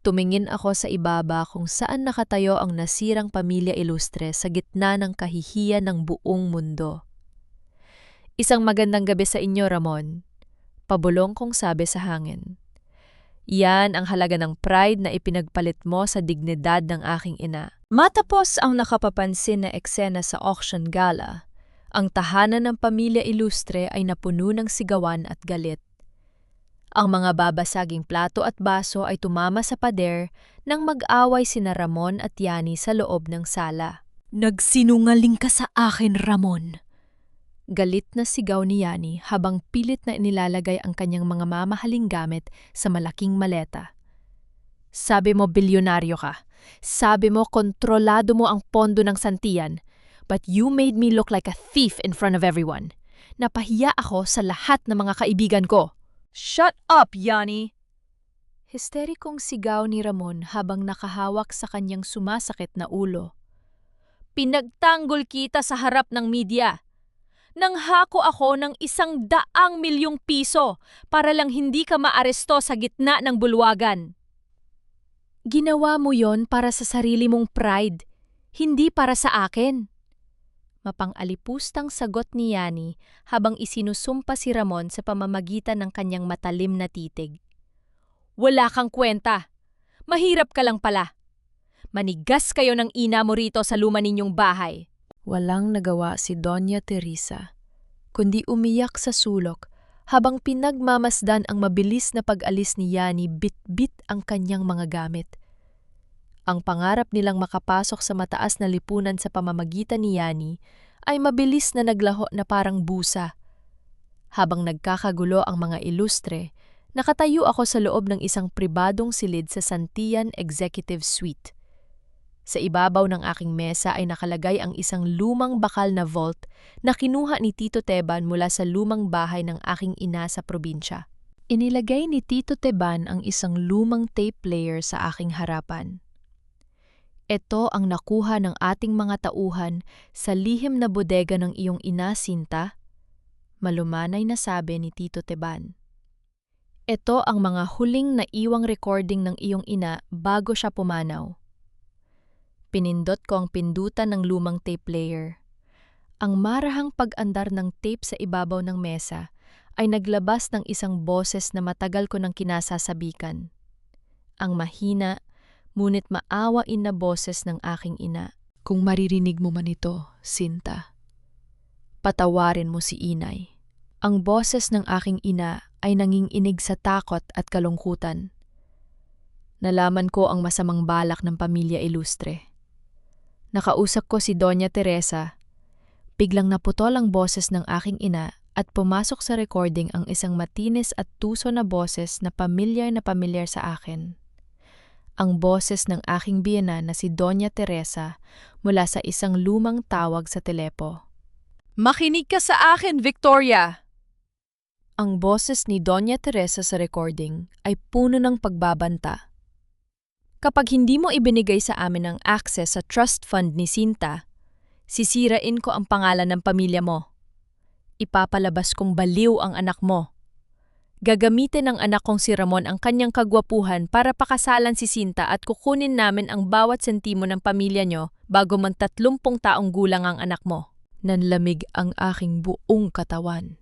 Tumingin ako sa ibaba kung saan nakatayo ang nasirang pamilya Ilustre sa gitna ng kahihiyan ng buong mundo. "Isang magandang gabi sa inyo, Ramon," pabulong kong sabi sa hangin. "Yan ang halaga ng pride na ipinagpalit mo sa dignidad ng aking ina." Matapos ang nakapapansin na eksena sa auction gala, ang tahanan ng pamilya Ilustre ay napuno ng sigawan at galit. Ang mga babasaging plato at baso ay tumama sa pader nang mag-away sina Ramon at Yani sa loob ng sala. Nagsinungaling ka sa akin, Ramon. Galit na sigaw ni Yani habang pilit na inilalagay ang kanyang mga mamahaling gamit sa malaking maleta. Sabi mo bilyonaryo ka. Sabi mo kontrolado mo ang pondo ng santiyan. But you made me look like a thief in front of everyone. Napahiya ako sa lahat ng mga kaibigan ko. Shut up, Yani! Histerikong sigaw ni Ramon habang nakahawak sa kanyang sumasakit na ulo. Pinagtanggol kita sa harap ng media. Nanghako ako ng 100 milyong piso para lang hindi ka maaresto sa gitna ng bulwagan. Ginawa mo yon para sa sarili mong pride, hindi para sa akin. Mapang-alipustang sagot ni Yani habang isinusumpa si Ramon sa pamamagitan ng kanyang matalim na titig. Wala kang kwenta. Mahirap ka lang pala. Manigas kayo ng ina mo rito sa luma ninyong bahay. Walang nagawa si Doña Teresa, kundi umiyak sa sulok habang pinagmamasdan ang mabilis na pag-alis ni Yani bit-bit ang kanyang mga gamit. Ang pangarap nilang makapasok sa mataas na lipunan sa pamamagitan ni Yani ay mabilis na naglaho na parang busa. Habang nagkakagulo ang mga ilustre, nakatayo ako sa loob ng isang pribadong silid sa Santian Executive Suite. Sa ibabaw ng aking mesa ay nakalagay ang isang lumang bakal na vault na kinuha ni Tito Teban mula sa lumang bahay ng aking ina sa probinsya. Inilagay ni Tito Teban ang isang lumang tape player sa aking harapan. Ito ang nakuha ng ating mga tauhan sa lihim na bodega ng iyong ina, Sinta, malumanay na sabi ni Tito Teban. Ito ang mga huling naiwang recording ng iyong ina bago siya pumanaw. Pinindot ko ang pindutan ng lumang tape player. Ang marahang pag-andar ng tape sa ibabaw ng mesa ay naglabas ng isang boses na matagal ko nang kinasasabikan. Ang mahina, ngunit maawain na boses ng aking ina. Kung maririnig mo man ito, Sinta, patawarin mo si Inay. Ang boses ng aking ina ay nanginginig sa takot at kalungkutan. Nalaman ko ang masamang balak ng pamilya Ilustre. Nakausap ko si Doña Teresa. Biglang naputol ang boses ng aking ina at pumasok sa recording ang isang matinis at tuso na boses na pamilyar sa akin. Ang boses ng aking biyenan na si Doña Teresa mula sa isang lumang tawag sa telepo. Makinig ka sa akin, Victoria! Ang boses ni Doña Teresa sa recording ay puno ng pagbabanta. Kapag hindi mo ibinigay sa amin ang access sa trust fund ni Sinta, sisirain ko ang pangalan ng pamilya mo. Ipapalabas kong baliw ang anak mo. Gagamitin ng anak kong si Ramon ang kanyang kagwapuhan para pakasalan si Sinta at kukunin namin ang bawat sentimo ng pamilya nyo bago mag-30 taong gulang ang anak mo. Nanlamig ang aking buong katawan.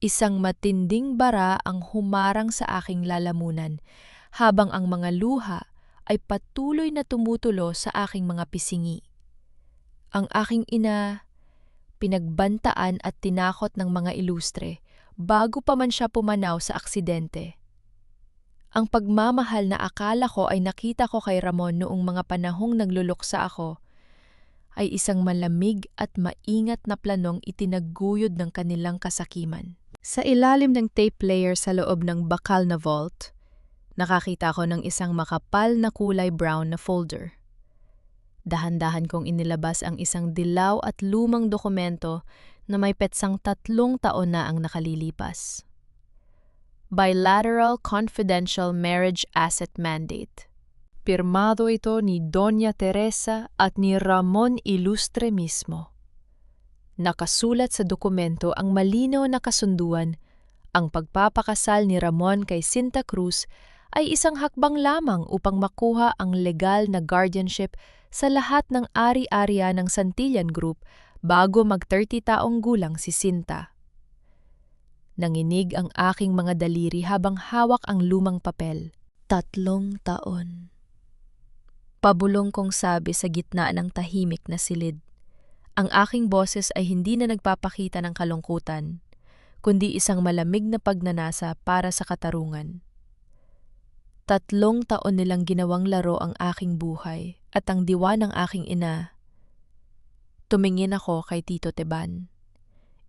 Isang matinding bara ang humarang sa aking lalamunan habang ang mga luha ay patuloy na tumutulo sa aking mga pisingi. Ang aking ina, pinagbantaan at tinakot ng mga ilustre bago pa man siya pumanaw sa aksidente. Ang pagmamahal na akala ko ay nakita ko kay Ramon noong mga panahong nagluluksa ako ay isang malamig at maingat na planong itinaguyod ng kanilang kasakiman. Sa ilalim ng tape player sa loob ng bakal na vault, nakakita ko ng isang makapal na kulay brown na folder. Dahan-dahan kong inilabas ang isang dilaw at lumang dokumento na may petsang 3 taon na ang nakalilipas. Bilateral Confidential Marriage Asset Mandate. Pirmado ito ni Doña Teresa at ni Ramon Ilustre mismo. Nakasulat sa dokumento ang malinaw na kasunduan, ang pagpapakasal ni Ramon kay Sinta Cruz ay isang hakbang lamang upang makuha ang legal na guardianship sa lahat ng ari-ariya ng Santillan Group bago mag-30 taong gulang si Sinta. Nanginig ang aking mga daliri habang hawak ang lumang papel. 3 taon. Pabulong kong sabi sa gitna ng tahimik na silid. Ang aking boses ay hindi na nagpapakita ng kalungkutan, kundi isang malamig na pagnanasa para sa katarungan. 3 taon nilang ginawang laro ang aking buhay at ang diwa ng aking ina. Tumingin ako kay Tito Teban.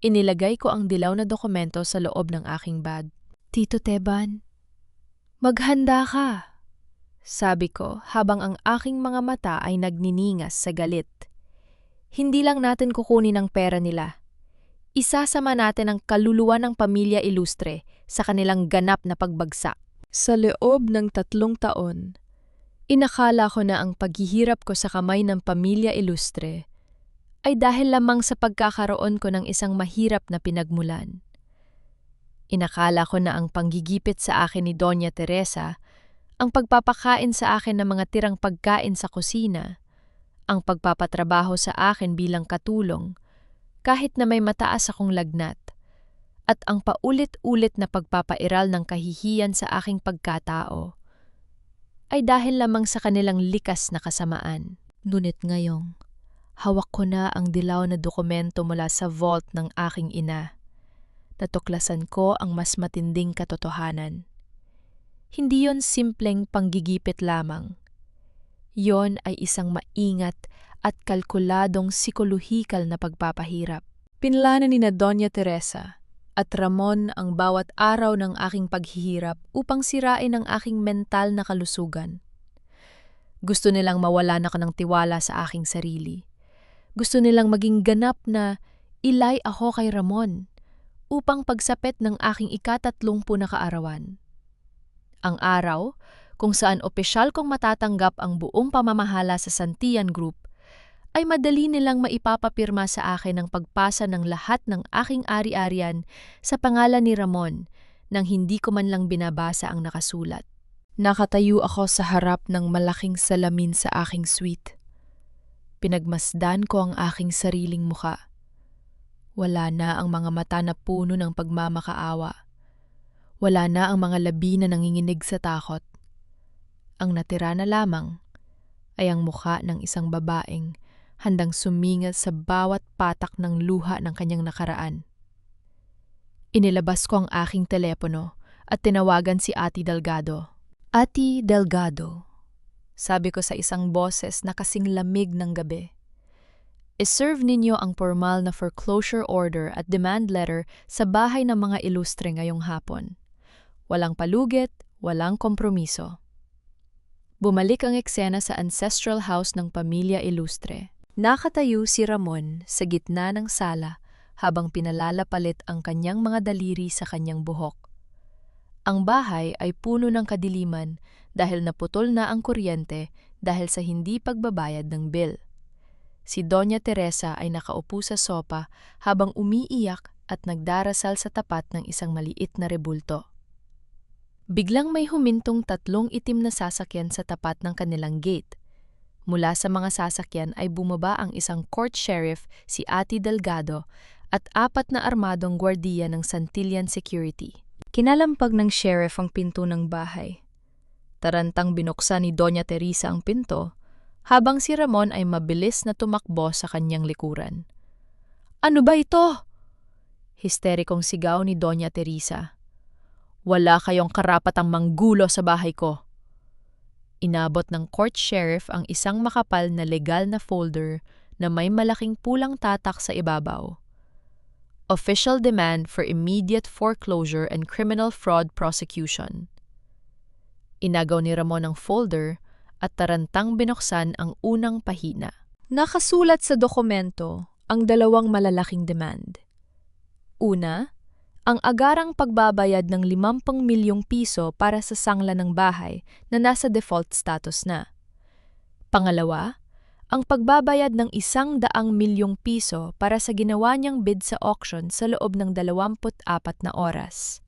Inilagay ko ang dilaw na dokumento sa loob ng aking bag. Tito Teban, maghanda ka, sabi ko habang ang aking mga mata ay nagniningas sa galit. Hindi lang natin kukunin ang pera nila. Isasama natin ang kaluluwa ng pamilya Ilustre sa kanilang ganap na pagbagsak. Sa loob ng 3 taon, inakala ko na ang paghihirap ko sa kamay ng pamilya Ilustre ay dahil lamang sa pagkakaroon ko ng isang mahirap na pinagmulan. Inakala ko na ang panggigipit sa akin ni Doña Teresa, ang pagpapakain sa akin ng mga tirang pagkain sa kusina, ang pagpapatrabaho sa akin bilang katulong, kahit na may mataas akong lagnat, at ang paulit-ulit na pagpapairal ng kahihiyan sa aking pagkatao, ay dahil lamang sa kanilang likas na kasamaan. Ngunit ngayong, hawak ko na ang dilaw na dokumento mula sa vault ng aking ina. Natuklasan ko ang mas matinding katotohanan. Hindi yon simpleng panggigipit lamang. Yon ay isang maingat at kalkuladong psikolohikal na pagpapahirap. Pinlanan ni na Doña Teresa at Ramon ang bawat araw ng aking paghihirap upang sirain ang aking mental na kalusugan. Gusto nilang mawalan ako ng tiwala sa aking sarili. Gusto nilang maging ganap na ilay ako kay Ramon upang pagsapit ng aking ika-30 na kaarawan. Ang araw kung saan opisyal kong matatanggap ang buong pamamahala sa Santillan Group, ay madali nilang maipapapirma sa akin ang pagpasa ng lahat ng aking ari-arian sa pangalan ni Ramon nang hindi ko man lang binabasa ang nakasulat. Nakatayo ako sa harap ng malaking salamin sa aking suite. Pinagmasdan ko ang aking sariling muka. Wala na ang mga mata na puno ng pagmamakaawa. Wala na ang mga labi na nanginginig sa takot. Ang natira na lamang ay ang mukha ng isang babaeng handang sumingil sa bawat patak ng luha ng kanyang nakaraan. Inilabas ko ang aking telepono at tinawagan si Ate Delgado. Ate Delgado, sabi ko sa isang boses na kasing lamig ng gabi. I-serve ninyo ang formal na foreclosure order at demand letter sa bahay ng mga Ilustre ngayong hapon. Walang palugit, walang kompromiso. Bumalik ang eksena sa ancestral house ng pamilya Ilustre. Nakatayo si Ramon sa gitna ng sala habang pinalalapalit ang kanyang mga daliri sa kanyang buhok. Ang bahay ay puno ng kadiliman dahil naputol na ang kuryente dahil sa hindi pagbabayad ng bill. Si Doña Teresa ay nakaupo sa sopa habang umiiyak at nagdarasal sa tapat ng isang maliit na rebulto. Biglang may humintong 3 itim na sasakyan sa tapat ng kanilang gate. Mula sa mga sasakyan ay bumaba ang isang court sheriff, si Ate Delgado, at 4 na armadong gwardiya ng Santillan Security. Kinalampag ng sheriff ang pinto ng bahay. Tarantang binuksan ni Doña Teresa ang pinto, habang si Ramon ay mabilis na tumakbo sa kanyang likuran. "Ano ba ito?" Histerikong sigaw ni Doña Teresa. "Wala kayong karapatang manggulo sa bahay ko." Inabot ng court sheriff ang isang makapal na legal na folder na may malaking pulang tatak sa ibabaw. Official demand for immediate foreclosure and criminal fraud prosecution. Inagaw ni Ramon ang folder at tarantang binuksan ang unang pahina. Nakasulat sa dokumento ang 2 malalaking demand. Una, ang agarang pagbabayad ng 50 milyong piso para sa sangla ng bahay na nasa default status na. Pangalawa, ang pagbabayad ng 100 milyong piso para sa ginawa niyang bid sa auction sa loob ng 24 na oras.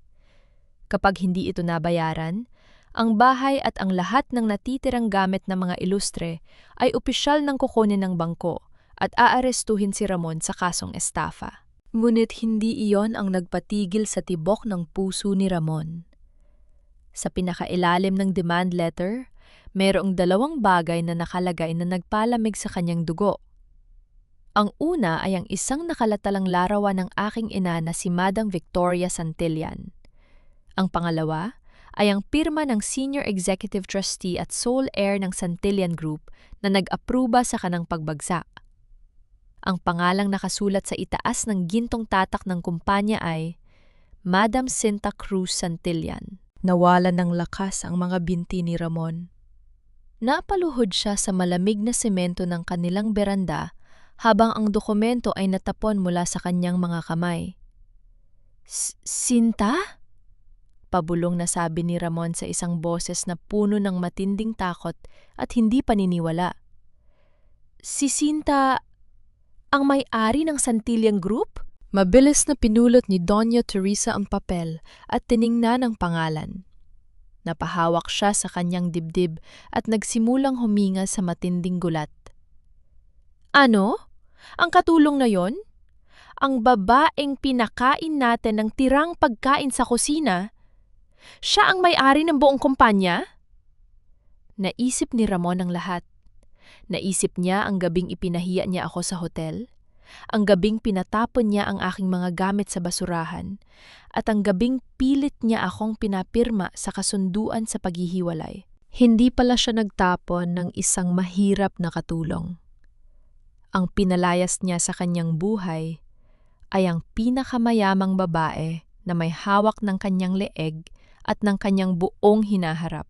Kapag hindi ito nabayaran, ang bahay at ang lahat ng natitirang gamit ng mga Ilustre ay opisyal ng kukunin ng bangko at aarestuhin si Ramon sa kasong estafa. Ngunit hindi iyon ang nagpatigil sa tibok ng puso ni Ramon. Sa pinakailalim ng demand letter, mayroong 2 bagay na nakalagay na nagpalamig sa kanyang dugo. Ang una ay ang isang nakalatalang larawan ng aking ina na si Madam Victoria Santillan. Ang pangalawa ay ang pirma ng Senior Executive Trustee at sole heir ng Santillan Group na nag-apruba sa kanang pagbagsak. Ang pangalang nakasulat sa itaas ng gintong tatak ng kumpanya ay Madam Cinta Cruz Santillan. Nawalan ng lakas ang mga binti ni Ramon. Napaluhod siya sa malamig na semento ng kanilang beranda habang ang dokumento ay natapon mula sa kanyang mga kamay. Sinta? Pabulong na sabi ni Ramon sa isang boses na puno ng matinding takot at hindi paniniwala. Si Sinta ang may-ari ng Santillan Group? Mabilis na pinulot ni Doña Teresa ang papel at tiningnan ang pangalan. Napahawak siya sa kanyang dibdib at nagsimulang huminga sa matinding gulat. Ano? Ang katulong na yon? Ang babaeng pinakain natin ng tirang pagkain sa kusina? Siya ang may-ari ng buong kumpanya? Naisip ni Ramon ang lahat. Naisip niya ang gabing ipinahiya niya ako sa hotel, ang gabing pinatapon niya ang aking mga gamit sa basurahan, at ang gabing pilit niya akong pinapirma sa kasunduan sa paghihiwalay. Hindi pala siya nagtapon ng isang mahirap na katulong. Ang pinalayas niya sa kanyang buhay ay ang pinakamayamang babae na may hawak ng kanyang leeg at ng kanyang buong hinaharap.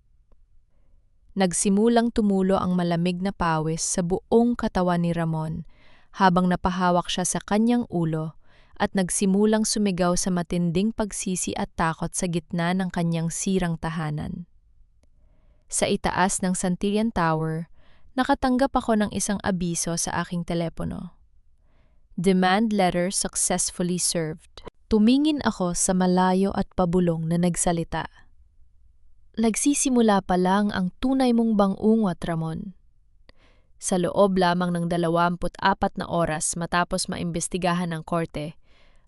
Nagsimulang tumulo ang malamig na pawis sa buong katawan ni Ramon habang napahawak siya sa kanyang ulo at nagsimulang sumigaw sa matinding pagsisi at takot sa gitna ng kanyang sirang tahanan. Sa itaas ng Santillan Tower, nakatanggap ako ng isang abiso sa aking telepono. Demand letter successfully served. Tumingin ako sa malayo at pabulong na nagsalita. Nagsisimula pa lang ang tunay mong bangungot, Ramon. Sa loob lamang ng 24 na oras matapos maimbestigahan ng korte,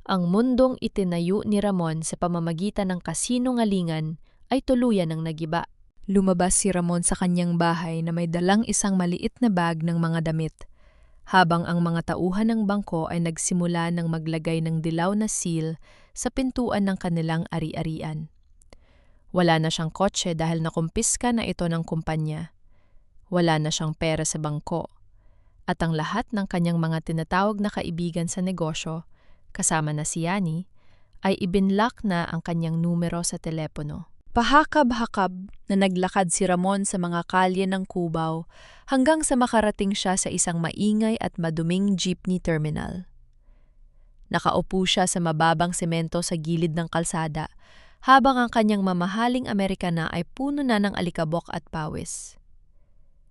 ang mundong itinayo ni Ramon sa pamamagitan ng kasinungalingan ay tuluyan ng nagiba. Lumabas si Ramon sa kanyang bahay na may dalang isang maliit na bag ng mga damit, habang ang mga tauhan ng bangko ay nagsimula ng maglagay ng dilaw na seal sa pintuan ng kanilang ari-arian. Wala na siyang kotse dahil nakumpiska na ito ng kumpanya. Wala na siyang pera sa bangko. At ang lahat ng kanyang mga tinatawag na kaibigan sa negosyo, kasama na si Yani, ay ibinlock na ang kanyang numero sa telepono. Pahakab-hakab na naglakad si Ramon sa mga kalye ng Cubao hanggang sa makarating siya sa isang maingay at maduming jeepney terminal. Nakaupo siya sa mababang semento sa gilid ng kalsada habang ang kanyang mamahaling Amerikana ay puno na ng alikabok at pawis.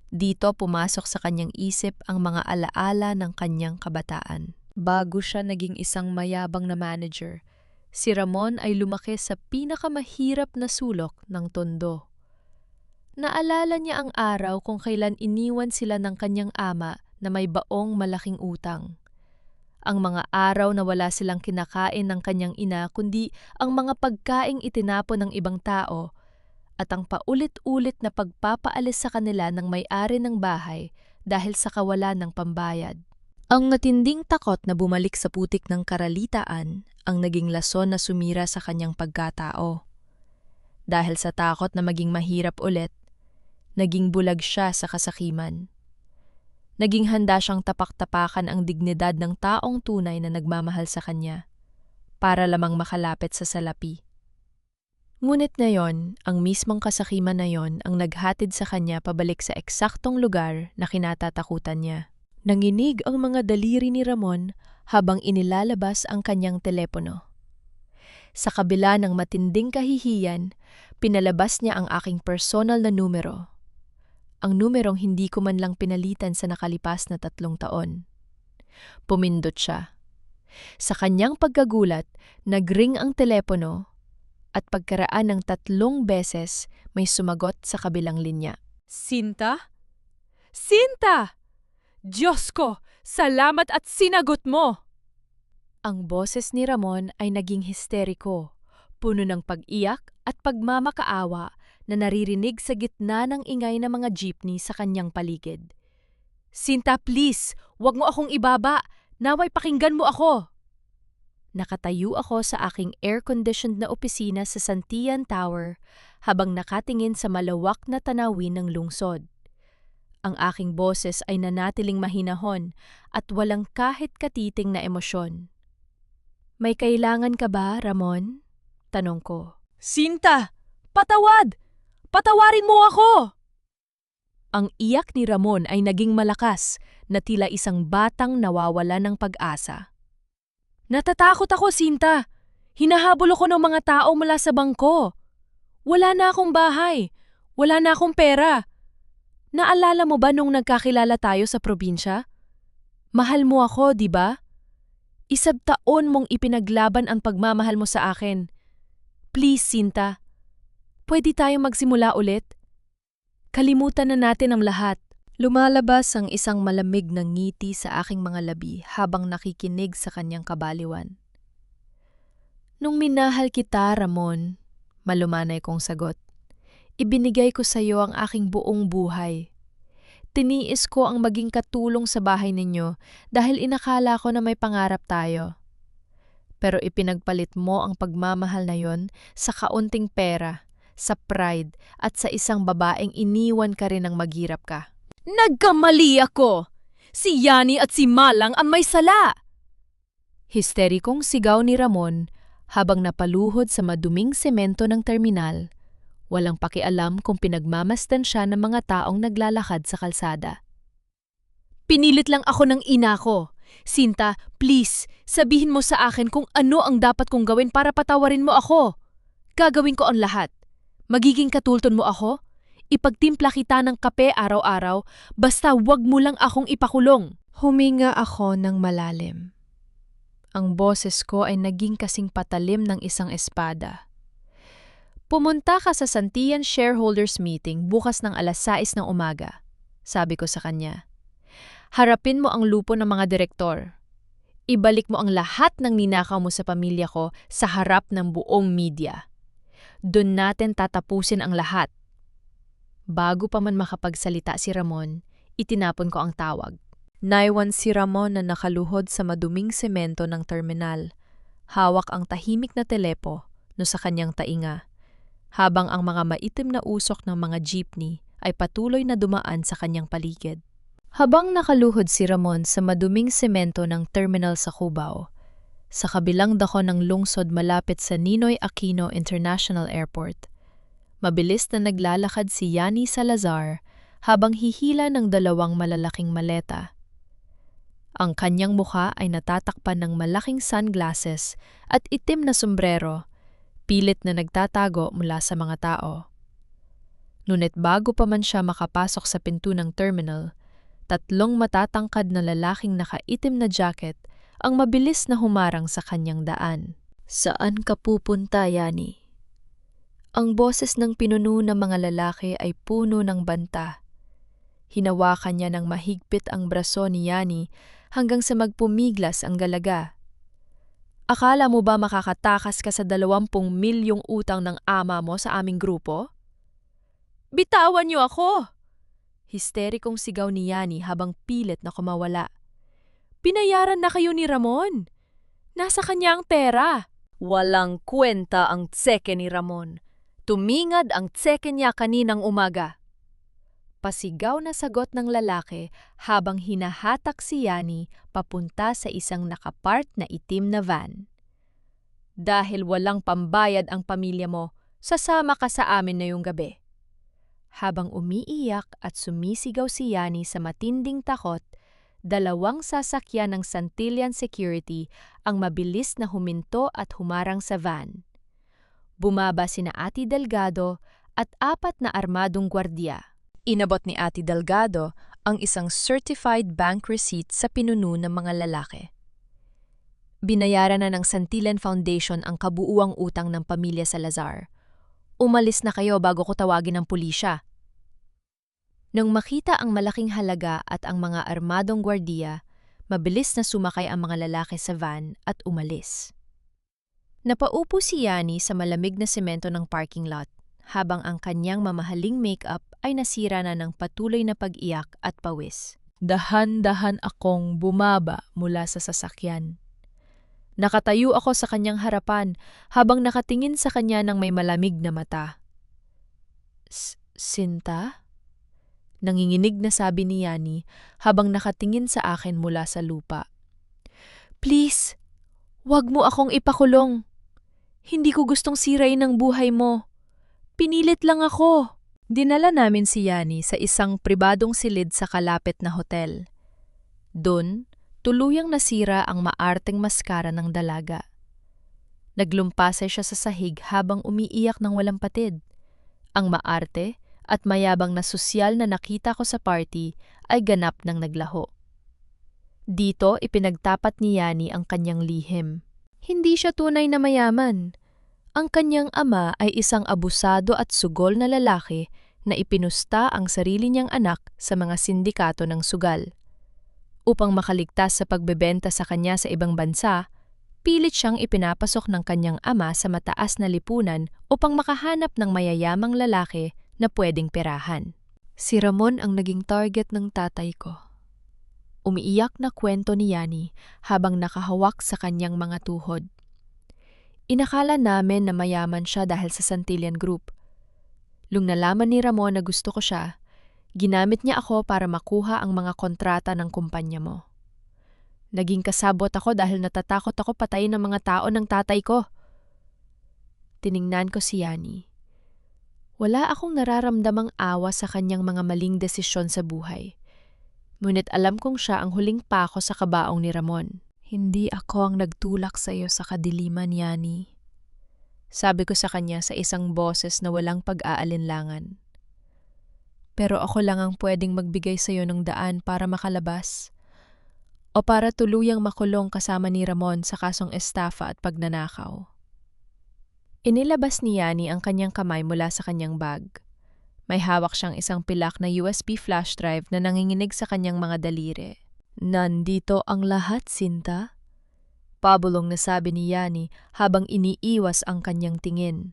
Dito pumasok sa kanyang isip ang mga alaala ng kanyang kabataan. Bago siya naging isang mayabang na manager, si Ramon ay lumaki sa pinakamahirap na sulok ng Tondo. Naalala niya ang araw kung kailan iniwan sila ng kanyang ama na may baong malaking utang. Ang mga araw na wala silang kinakain ng kanyang ina kundi ang mga pagkaing itinapon ng ibang tao at ang paulit-ulit na pagpapaalis sa kanila ng may-ari ng bahay dahil sa kawalan ng pambayad. Ang matinding takot na bumalik sa putik ng karalitaan ang naging lason na sumira sa kanyang pagkatao. Dahil sa takot na maging mahirap ulit, naging bulag siya sa kasakiman. Naging handa siyang tapak-tapakan ang dignidad ng taong tunay na nagmamahal sa kanya, para lamang makalapit sa salapi. Ngunit ngayon, ang mismong kasakiman na yon ang naghatid sa kanya pabalik sa eksaktong lugar na kinatatakutan niya. Nanginig ang mga daliri ni Ramon habang inilalabas ang kanyang telepono. Sa kabila ng matinding kahihiyan, pinalabas niya ang aking personal na numero. Ang numerong hindi ko man lang pinalitan sa nakalipas na 3 taon. Pumindot siya. Sa kanyang pagkagulat, nagring ang telepono at pagkaraan ng 3 beses may sumagot sa kabilang linya. Sinta? Sinta! Diyos ko! Salamat at sinagot mo! Ang boses ni Ramon ay naging histeriko, puno ng pag-iyak at pagmamakaawa na naririnig sa gitna ng ingay ng mga jeepney sa kanyang paligid. Sinta, please, wag mo akong ibaba. Naway pakinggan mo ako. Nakatayo ako sa aking air-conditioned na opisina sa Santian Tower habang nakatingin sa malawak na tanawin ng lungsod. Ang aking boses ay nanatiling mahinahon at walang kahit katiting na emosyon. May kailangan ka ba, Ramon? Tanong ko. Sinta, patawad! Patawarin mo ako! Ang iyak ni Ramon ay naging malakas na tila isang batang nawawala ng pag-asa. Natatakot ako, Sinta. Hinahabol ako ng mga tao mula sa bangko. Wala na akong bahay. Wala na akong pera. Naalala mo ba nung nagkakilala tayo sa probinsya? Mahal mo ako, di ba? 1 taon mong ipinaglaban ang pagmamahal mo sa akin. Please, Sinta. Pwede tayong magsimula ulit? Kalimutan na natin ang lahat. Lumalabas ang isang malamig na ngiti sa aking mga labi habang nakikinig sa kanyang kabaliwan. Nung minahal kita, Ramon, malumanay kong sagot, ibinigay ko sa iyo ang aking buong buhay. Tiniis ko ang maging katulong sa bahay ninyo dahil inakala ko na may pangarap tayo. Pero ipinagpalit mo ang pagmamahal na yon sa kaunting pera, sa pride at sa isang babaeng iniwan ka rin ng maghirap ka. Nagkamali ako! Si Yani at si Malang ang may sala! Histerikong sigaw ni Ramon habang napaluhod sa maduming semento ng terminal, walang pakialam kung pinagmamasdan siya ng mga taong naglalakad sa kalsada. Pinilit lang ako ng ina ko. Sinta, please, sabihin mo sa akin kung ano ang dapat kong gawin para patawarin mo ako. Gagawin ko ang lahat. Magiging katulton mo ako? Ipagtimpla kita ng kape araw-araw, basta wag mo lang akong ipakulong. Huminga ako ng malalim. Ang boses ko ay naging kasing patalim ng isang espada. Pumunta ka sa Santian Shareholders Meeting bukas ng 6:00 ng umaga, sabi ko sa kanya. Harapin mo ang lupo ng mga direktor. Ibalik mo ang lahat ng ninakaw mo sa pamilya ko sa harap ng buong media. Doon natin tatapusin ang lahat. Bago pa man makapagsalita si Ramon, itinapon ko ang tawag. Naiwan si Ramon na nakaluhod sa maduming semento ng terminal. Hawak ang tahimik na telepo no sa kanyang tainga, habang ang mga maitim na usok ng mga jeepney ay patuloy na dumaan sa kanyang paligid. Habang nakaluhod si Ramon sa maduming semento ng terminal sa Cubao, sa kabilang dako ng lungsod malapit sa Ninoy Aquino International Airport, mabilis na naglalakad si Yani Salazar habang hihila ng 2 malalaking maleta. Ang kanyang mukha ay natatakpan ng malaking sunglasses at itim na sombrero, pilit na nagtatago mula sa mga tao. Ngunit bago pa man siya makapasok sa pinto ng terminal, 3 matatangkad na lalaking nakaitim na jacket ang mabilis na humarang sa kanyang daan. Saan ka pupunta, Yani? Ang boses ng pinuno ng mga lalaki ay puno ng banta. Hinawakan niya ng mahigpit ang braso ni Yani hanggang sa magpumiglas ang galaga. Akala mo ba makakatakas ka sa 20 milyong utang ng ama mo sa aming grupo? Bitawan niyo ako! Histerikong sigaw ni Yani habang pilit na kumawala. Binayaran na kayo ni Ramon. Nasa kanya ang pera. Walang kwenta ang tseke ni Ramon. Tumingad ang tseke niya kaninang umaga. Pasigaw na sagot ng lalaki habang hinahatak si Yani papunta sa isang nakapark na itim na van. Dahil walang pambayad ang pamilya mo, sasama ka sa amin na yung gabi. Habang umiiyak at sumisigaw si Yani sa matinding takot, 2 sasakyan ng Santillan Security ang mabilis na huminto at humarang sa van. Bumaba sina Ate Delgado at 4 na armadong gwardiya. Inabot ni Ate Delgado ang isang certified bank receipt sa pinuno ng mga lalaki. Binayaran na ng Santillan Foundation ang kabuuang utang ng pamilya Salazar. Umalis na kayo bago ko tawagin ng pulisya. Nang makita ang malaking halaga at ang mga armadong gwardiya, mabilis na sumakay ang mga lalaki sa van at umalis. Napaupo si Yani sa malamig na semento ng parking lot, habang ang kanyang mamahaling makeup ay nasira na ng patuloy na pag-iyak at pawis. Dahan-dahan akong bumaba mula sa sasakyan. Nakatayo ako sa kanyang harapan habang nakatingin sa kanya ng may malamig na mata. Sinta? Nanginginig na sabi ni Yani habang nakatingin sa akin mula sa lupa. Please, wag mo akong ipakulong. Hindi ko gustong sirain ang buhay mo. Pinilit lang ako. Dinala namin si Yani sa isang pribadong silid sa kalapit na hotel. Doon, tuluyang nasira ang maarteng maskara ng dalaga. Naglumpasay siya sa sahig habang umiiyak ng walang patid. Ang maarte at mayabang na sosyal na nakita ko sa party ay ganap ng naglaho. Dito ipinagtapat ni Yani ang kanyang lihim. Hindi siya tunay na mayaman. Ang kanyang ama ay isang abusado at sugol na lalaki na ipinusta ang sarili niyang anak sa mga sindikato ng sugal. Upang makaligtas sa pagbebenta sa kanya sa ibang bansa, pilit siyang ipinapasok ng kanyang ama sa mataas na lipunan upang makahanap ng mayayamang lalaki na pwedeng perahan. Si Ramon ang naging target ng tatay ko. Umiiyak na kwento ni Yani habang nakahawak sa kanyang mga tuhod. Inakala namin na mayaman siya dahil sa Santillan Group. Nung nalaman ni Ramon na gusto ko siya, ginamit niya ako para makuha ang mga kontrata ng kumpanya mo. Naging kasabot ako dahil natatakot ako patayin ng mga tao ng tatay ko. Tiningnan ko si Yani. Wala akong nararamdamang awa sa kanyang mga maling desisyon sa buhay. Ngunit alam kong siya ang huling pako sa kabaong ni Ramon. Hindi ako ang nagtulak sa iyo sa kadiliman, Yani. Sabi ko sa kanya sa isang boses na walang pag-aalinlangan. Pero ako lang ang pwedeng magbigay sa iyo ng daan para makalabas. O para tuluyang makulong kasama ni Ramon sa kasong estafa at pagnanakaw. Inilabas ni Yani ang kanyang kamay mula sa kanyang bag. May hawak siyang isang pilak na USB flash drive na nanginginig sa kanyang mga daliri. Nandito ang lahat, Sinta. Pabulong na sabi ni Yani habang iniiwas ang kanyang tingin.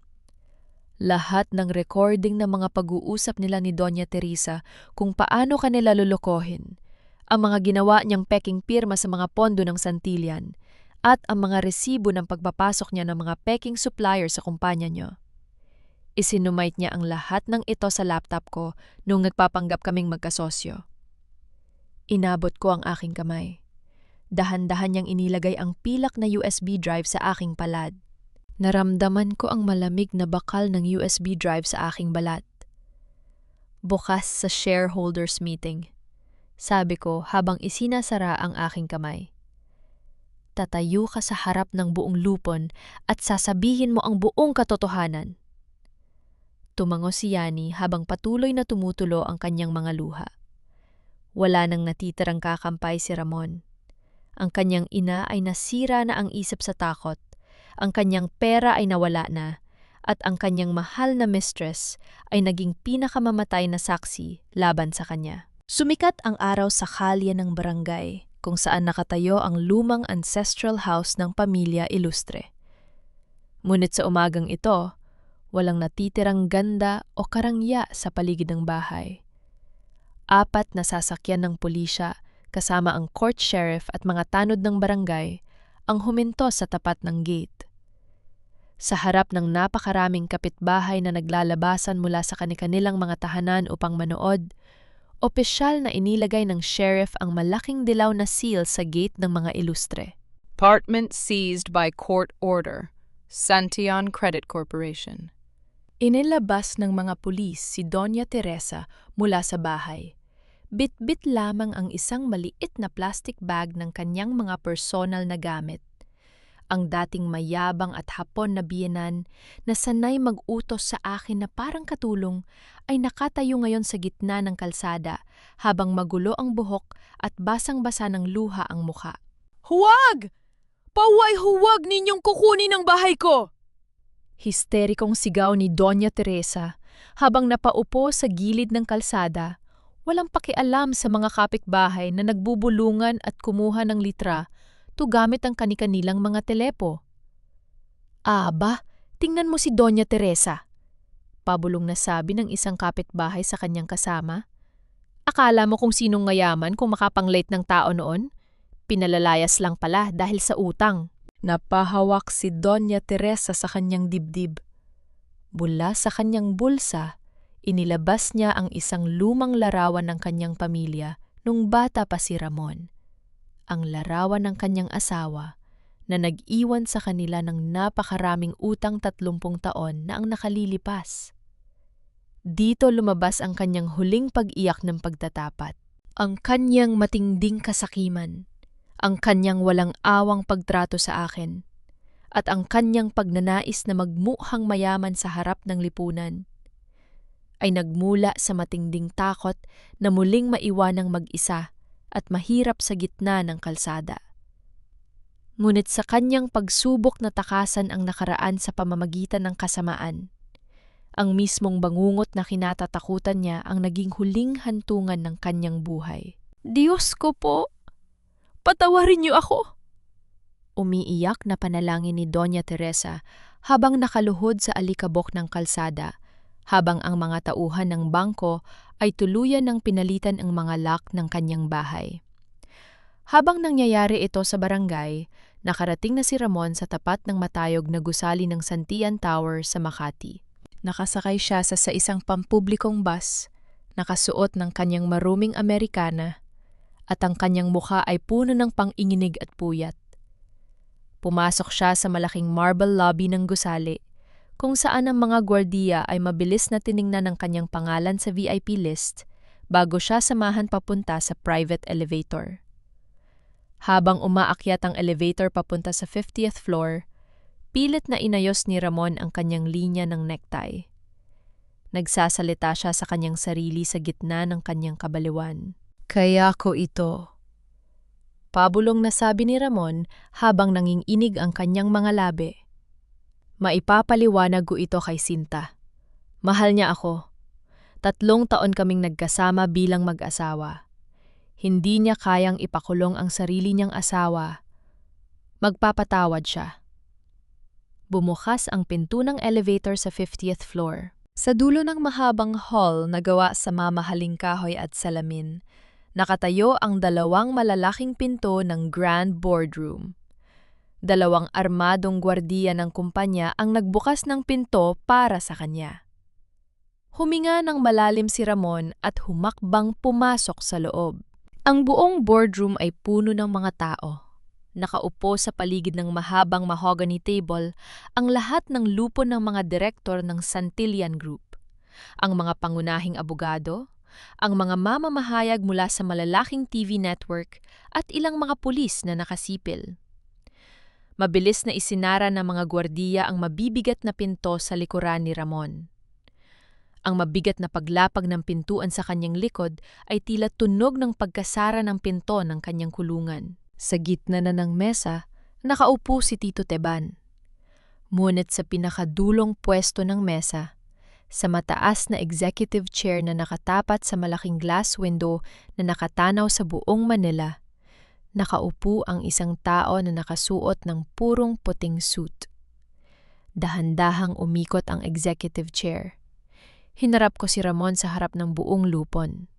Lahat ng recording ng mga pag-uusap nila ni Doña Teresa kung paano kanila lulukohin, ang mga ginawa niyang peking pirma sa mga pondo ng Santillan, at ang mga resibo ng pagpapasok niya ng mga peking supplier sa kumpanya niyo. Isinumite niya ang lahat ng ito sa laptop ko nung nagpapanggap kaming magkasosyo. Inabot ko ang aking kamay. Dahan-dahan niyang inilagay ang pilak na USB drive sa aking palad. Naramdaman ko ang malamig na bakal ng USB drive sa aking balat. Bukas sa shareholders meeting, sabi ko habang isinasara ang aking kamay. Tatayo ka sa harap ng buong lupon at sasabihin mo ang buong katotohanan. Tumango si Yani habang patuloy na tumutulo ang kanyang mga luha. Wala nang natitirang kakampay si Ramon. Ang kanyang ina ay nasira na ang isip sa takot, ang kanyang pera ay nawala na, at ang kanyang mahal na mistress ay naging pinakamamamatay na saksi laban sa kanya. Sumikat ang araw sa kalye ng barangay, kung saan nakatayo ang lumang ancestral house ng pamilya Ilustre. Ngunit sa umagang ito, walang natitirang ganda o karangya sa paligid ng bahay. 4 na sasakyan ng pulisya kasama ang court sheriff at mga tanod ng barangay ang huminto sa tapat ng gate. Sa harap ng napakaraming kapitbahay na naglalabasan mula sa kanilang mga tahanan upang manood, opisyal na inilagay ng sheriff ang malaking dilaw na seal sa gate ng mga Ilustre. Apartment seized by court order. Santillan Credit Corporation. Inilabas ng mga pulis si Doña Teresa mula sa bahay. Bit-bit lamang ang isang maliit na plastic bag ng kanyang mga personal na gamit. Ang dating mayabang at hapon na biyenan na sanay mag-utos sa akin na parang katulong ay nakatayo ngayon sa gitna ng kalsada habang magulo ang buhok at basang-basa ng luha ang muka. Huwag! Huwag ninyong kukunin ang bahay ko! Histerikong sigaw ni Doña Teresa habang napaupo sa gilid ng kalsada, walang pakialam sa mga kapitbahay na nagbubulungan at kumuha ng litra to gamit ang kani-kanilang mga telepo. Aba, tingnan mo si Doña Teresa, pabulong na sabi ng isang kapitbahay sa kanyang kasama. Akala mo kung sinong mayaman kung makapang-late ng tao noon? Pinalalayas lang pala dahil sa utang. Napahawak si Doña Teresa sa kanyang dibdib. Mula sa kanyang bulsa, inilabas niya ang isang lumang larawan ng kanyang pamilya nung bata pa si Ramon. Ang larawan ng kanyang asawa na nag-iwan sa kanila ng napakaraming utang 30 taon na ang nakalilipas. Dito lumabas ang kanyang huling pag-iyak ng pagtatapat, ang kanyang matinding kasakiman, ang kanyang walang awang pagtrato sa akin, at ang kanyang pagnanais na magmukhang mayaman sa harap ng lipunan, ay nagmula sa matinding takot na muling maiwanang mag-isa at mahirap sa gitna ng kalsada. Ngunit sa kanyang pagsubok na takasan ang nakaraan sa pamamagitan ng kasamaan, ang mismong bangungot na kinatatakutan niya ang naging huling hantungan ng kanyang buhay. Diyos ko po, patawarin niyo ako! Umiiyak na panalangin ni Doña Teresa habang nakaluhod sa alikabok ng kalsada, habang ang mga tauhan ng bangko ay tuluyan ng pinalitan ang mga lock ng kanyang bahay. Habang nangyayari ito sa barangay, nakarating na si Ramon sa tapat ng matayog na gusali ng Santian Tower sa Makati. Nakasakay siya sa isang pampublikong bus, nakasuot ng kanyang maruming Amerikana, at ang kanyang mukha ay puno ng pang-inginig at puyat. Pumasok siya sa malaking marble lobby ng gusali, kung saan ang mga gwardiya ay mabilis na tiningnan ang kanyang pangalan sa VIP list bago siya samahan papunta sa private elevator. Habang umaakyat ang elevator papunta sa 50th floor, pilit na inayos ni Ramon ang kanyang linya ng necktie. Nagsasalita siya sa kanyang sarili sa gitna ng kanyang kabaliwan. Kaya ko ito. Pabulong na sabi ni Ramon habang nanginginig ang kanyang mga labi. Maipapaliwanag ko ito kay Sinta. Mahal niya ako. 3 taon kaming nagkasama bilang mag-asawa. Hindi niya kayang ipakulong ang sarili niyang asawa. Magpapatawad siya. Bumukas ang pinto ng elevator sa 50th floor. Sa dulo ng mahabang hall na gawa sa mamahaling kahoy at salamin, nakatayo ang 2 malalaking pinto ng Grand Boardroom. 2 armadong gwardiya ng kumpanya ang nagbukas ng pinto para sa kanya. Huminga ng malalim si Ramon at humakbang pumasok sa loob. Ang buong boardroom ay puno ng mga tao. Nakaupo sa paligid ng mahabang mahogany table ang lahat ng lupon ng mga direktor ng Santillan Group, ang mga pangunahing abogado, ang mga mamamahayag mula sa malalaking TV network at ilang mga pulis na nakasipil. Mabilis na isinara ng mga gwardiya ang mabibigat na pinto sa likuran ni Ramon. Ang mabigat na paglapag ng pintuan sa kanyang likod ay tila tunog ng pagkasara ng pinto ng kanyang kulungan. Sa gitna na ng mesa, nakaupo si Tito Teban. Ngunit sa pinakadulong pwesto ng mesa, sa mataas na executive chair na nakatapat sa malaking glass window na nakatanaw sa buong Manila, nakaupo ang isang tao na nakasuot ng purong puting suit. Dahan-dahang umikot ang executive chair. Hinarap ko si Ramon sa harap ng buong lupon.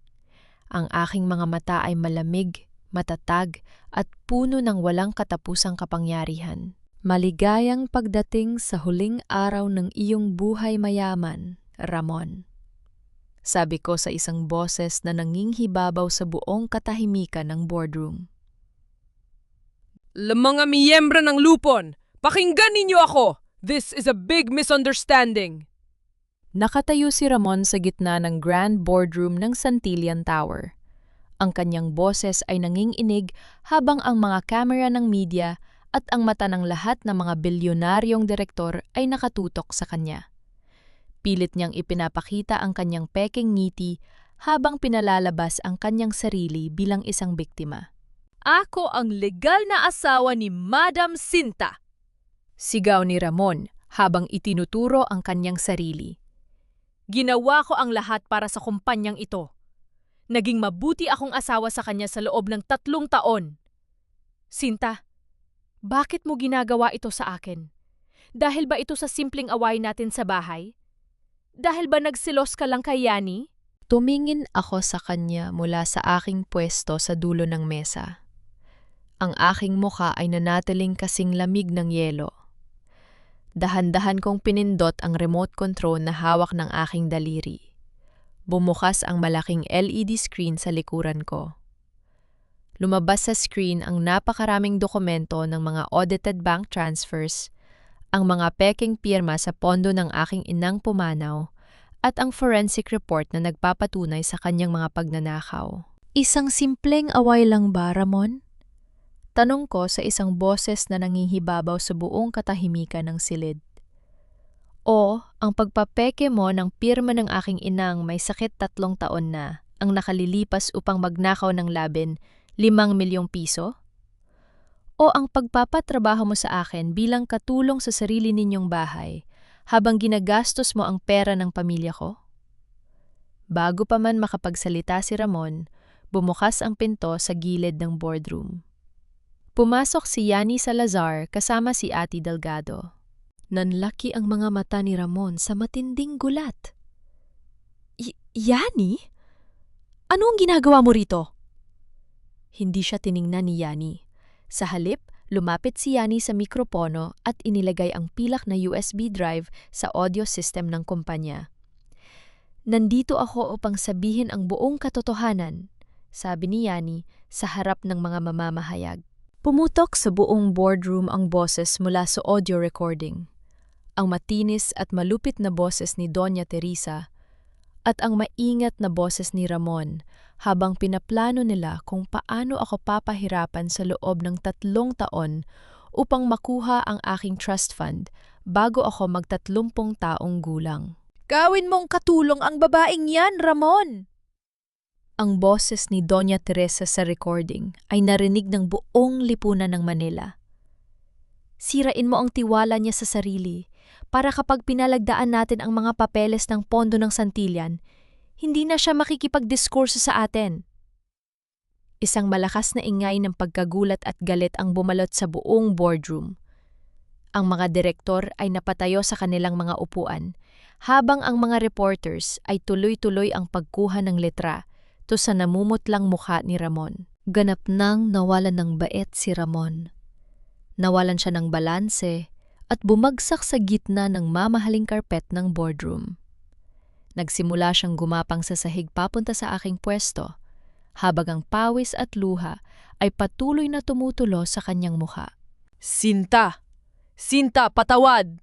Ang aking mga mata ay malamig, matatag at puno ng walang katapusang kapangyarihan. Maligayang pagdating sa huling araw ng iyong buhay mayaman, Ramon. Sabi ko sa isang boses na nanginghibabaw sa buong katahimikan ng boardroom. Mga miyembro ng lupon, pakinggan ninyo ako! This is a big misunderstanding! Nakatayo si Ramon sa gitna ng grand boardroom ng Santillan Tower. Ang kanyang boses ay nanginginig habang ang mga kamera ng media at ang mata ng lahat ng mga bilyonaryong direktor ay nakatutok sa kanya. Pilit niyang ipinapakita ang kanyang peking ngiti habang pinalalabas ang kanyang sarili bilang isang biktima. Ako ang legal na asawa ni Madam Sinta! Sigaw ni Ramon habang itinuturo ang kanyang sarili. Ginawa ko ang lahat para sa kumpanyang ito. Naging mabuti akong asawa sa kanya sa loob ng 3 taon. Sinta, bakit mo ginagawa ito sa akin? Dahil ba ito sa simpleng away natin sa bahay? Dahil ba nagsilos ka lang kay Yani? Tumingin ako sa kanya mula sa aking pwesto sa dulo ng mesa. Ang aking mukha ay nanatiling kasing lamig ng yelo. Dahan-dahan kong pinindot ang remote control na hawak ng aking daliri. Bumukas ang malaking LED screen sa likuran ko. Lumabas sa screen ang napakaraming dokumento ng mga audited bank transfers, ang mga peking pirma sa pondo ng aking inang pumanaw, at ang forensic report na nagpapatunay sa kanyang mga pagnanakaw. Isang simpleng away lang ba, Ramon? Tanong ko sa isang boses na nangihibabaw sa buong katahimikan ng silid. O ang pagpapeke mo ng pirma ng aking inang may sakit 3 taon na ang nakalilipas upang magnakaw ng labin 5 milyong piso? O ang pagpapatrabaho mo sa akin bilang katulong sa sarili ninyong bahay habang ginagastos mo ang pera ng pamilya ko? Bago pa man makapagsalita si Ramon, bumukas ang pinto sa gilid ng boardroom. Pumasok si Yani Salazar kasama si Ati Delgado. Nanlaki ang mga mata ni Ramon sa matinding gulat. Yani? Ano ang ginagawa mo rito? Hindi siya tiningnan ni Yani. Sa halip, lumapit si Yani sa mikropono at inilagay ang pilak na USB drive sa audio system ng kumpanya. Nandito ako upang sabihin ang buong katotohanan, sabi ni Yani sa harap ng mga mamamahayag. Pumutok sa buong boardroom ang boses mula sa audio recording. Ang matinis at malupit na boses ni Doña Teresa at ang maingat na boses ni Ramon habang pinaplano nila kung paano ako papahirapan sa loob ng 3 taon upang makuha ang aking trust fund bago ako mag-30 taong gulang. Gawin mong katulong ang babaeng yan, Ramon! Ang boses ni Doña Teresa sa recording ay narinig ng buong lipunan ng Manila. Sirain mo ang tiwala niya sa sarili para kapag pinalagdaan natin ang mga papeles ng pondo ng Santillan, hindi na siya makikipagdiskurso sa atin. Isang malakas na ingay ng pagkagulat at galit ang bumalot sa buong boardroom. Ang mga direktor ay napatayo sa kanilang mga upuan, habang ang mga reporters ay tuloy-tuloy ang pagkuha ng letra to sa namumutlang mukha ni Ramon. Ganap nang nawalan ng bait si Ramon. Nawalan siya ng balanse at bumagsak sa gitna ng mamahaling karpet ng boardroom. Nagsimula siyang gumapang sa sahig papunta sa aking pwesto, habang ang pawis at luha ay patuloy na tumutulo sa kanyang mukha. Sinta! Sinta, patawad!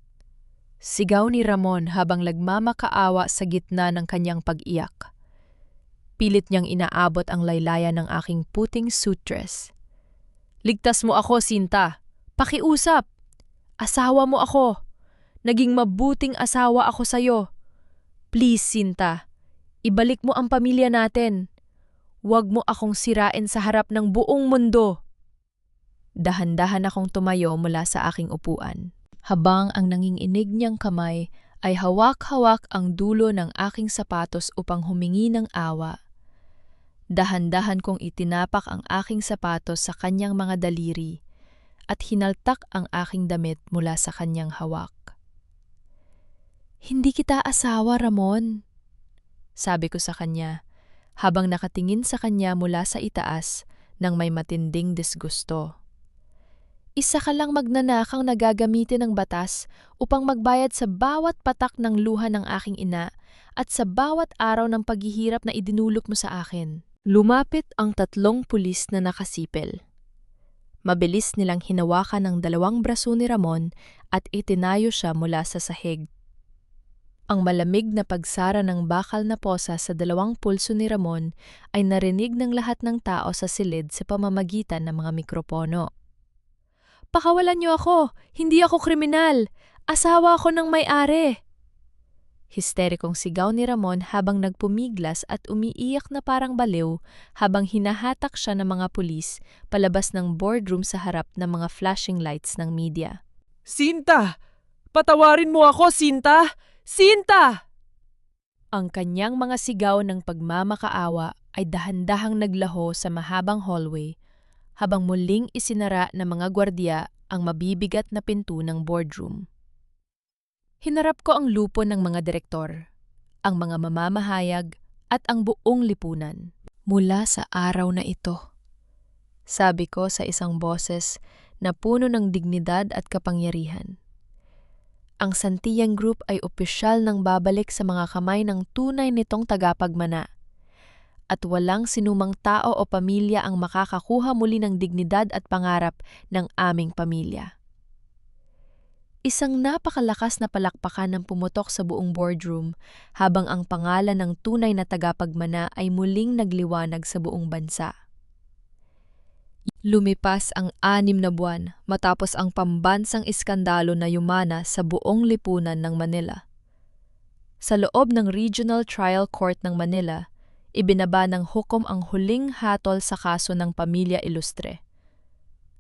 Sigaw ni Ramon habang nagmamakaawa sa gitna ng kanyang pag-iyak. Pilit niyang inaabot ang laylayan ng aking puting suit dress. Ligtas mo ako, Sinta! Pakiusap! Asawa mo ako! Naging mabuting asawa ako sa'yo. Please, Sinta, ibalik mo ang pamilya natin. Huwag mo akong sirain sa harap ng buong mundo. Dahan-dahan akong tumayo mula sa aking upuan, habang ang nanginginig niyang kamay ay hawak-hawak ang dulo ng aking sapatos upang humingi ng awa. Dahan-dahan kong itinapak ang aking sapatos sa kanyang mga daliri at hinaltak ang aking damit mula sa kanyang hawak. Hindi kita asawa, Ramon, sabi ko sa kanya, habang nakatingin sa kanya mula sa itaas ng may matinding disgusto. Isa ka lang magnanakang nagagamitin ng batas upang magbayad sa bawat patak ng luha ng aking ina at sa bawat araw ng paghihirap na idinulot mo sa akin. Lumapit ang 3 pulis na nakasipil. Mabilis nilang hinawakan ang 2 braso ni Ramon at itinayo siya mula sa sahig. Ang malamig na pagsara ng bakal na posa sa 2 pulso ni Ramon ay narinig ng lahat ng tao sa silid sa pamamagitan ng mga mikropono. Pakawalan niyo ako! Hindi ako kriminal! Asawa ako ng may-ari! Histerikong sigaw ni Ramon habang nagpumiglas at umiiyak na parang baliw habang hinahatak siya ng mga pulis palabas ng boardroom sa harap ng mga flashing lights ng media. Sinta! Patawarin mo ako, Sinta! Sinta! Ang kanyang mga sigaw ng pagmamakaawa ay dahan-dahang naglaho sa mahabang hallway habang muling isinara ng mga gwardiya ang mabibigat na pinto ng boardroom. Hinarap ko ang lupon ng mga direktor, ang mga mamamahayag at ang buong lipunan. Mula sa araw na ito, sabi ko sa isang boses na puno ng dignidad at kapangyarihan. Ang Santillan Group ay opisyal nang babalik sa mga kamay ng tunay nitong tagapagmana. At walang sinumang tao o pamilya ang makakakuha muli ng dignidad at pangarap ng aming pamilya. Isang napakalakas na palakpakan ang pumutok sa buong boardroom habang ang pangalan ng tunay na tagapagmana ay muling nagliwanag sa buong bansa. Lumipas ang 6 na buwan matapos ang pambansang iskandalo na yumana sa buong lipunan ng Manila. Sa loob ng Regional Trial Court ng Manila, ibinaba ng hukom ang huling hatol sa kaso ng Pamilya Ilustre.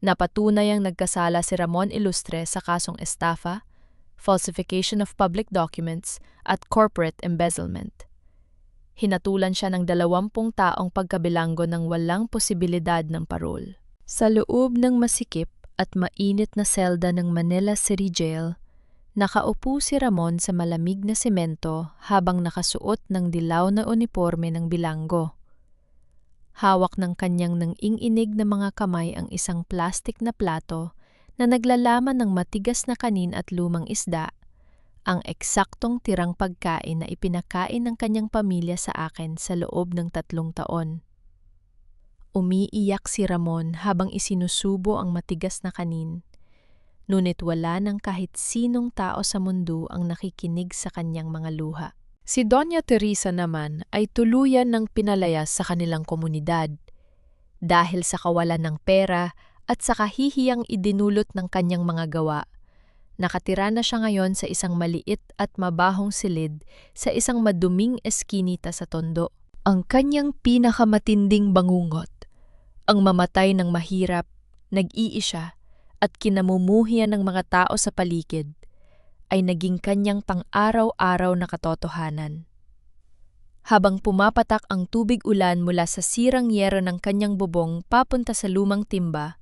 Napatunay ang nagkasala si Ramon Ilustre sa kasong estafa, falsification of public documents, at corporate embezzlement. Hinatulan siya ng 20 taong pagkabilanggo ng walang posibilidad ng parol. Sa loob ng masikip at mainit na selda ng Manila City Jail, nakaupo si Ramon sa malamig na semento habang nakasuot ng dilaw na uniporme ng bilanggo. Hawak ng kanyang nang-inginig na mga kamay ang isang plastik na plato na naglalaman ng matigas na kanin at lumang isda, ang eksaktong tirang pagkain na ipinakain ng kanyang pamilya sa akin sa loob ng 3 taon. Umiiyak si Ramon habang isinusubo ang matigas na kanin, ngunit wala ng kahit sinong tao sa mundo ang nakikinig sa kanyang mga luha. Si Doña Teresa naman ay tuluyan ng pinalayas sa kanilang komunidad dahil sa kawalan ng pera at sa kahihiyang idinulot ng kanyang mga gawa. Nakatira na siya ngayon sa isang maliit at mabahong silid sa isang maduming eskinita sa Tondo. Ang kanyang pinakamatinding bangungot, ang mamatay ng mahirap, nag-iisa at kinamumuhian ng mga tao sa paligid, ay naging kanyang pang-araw-araw na katotohanan. Habang pumapatak ang tubig ulan mula sa sirang yero ng kanyang bubong papunta sa lumang timba,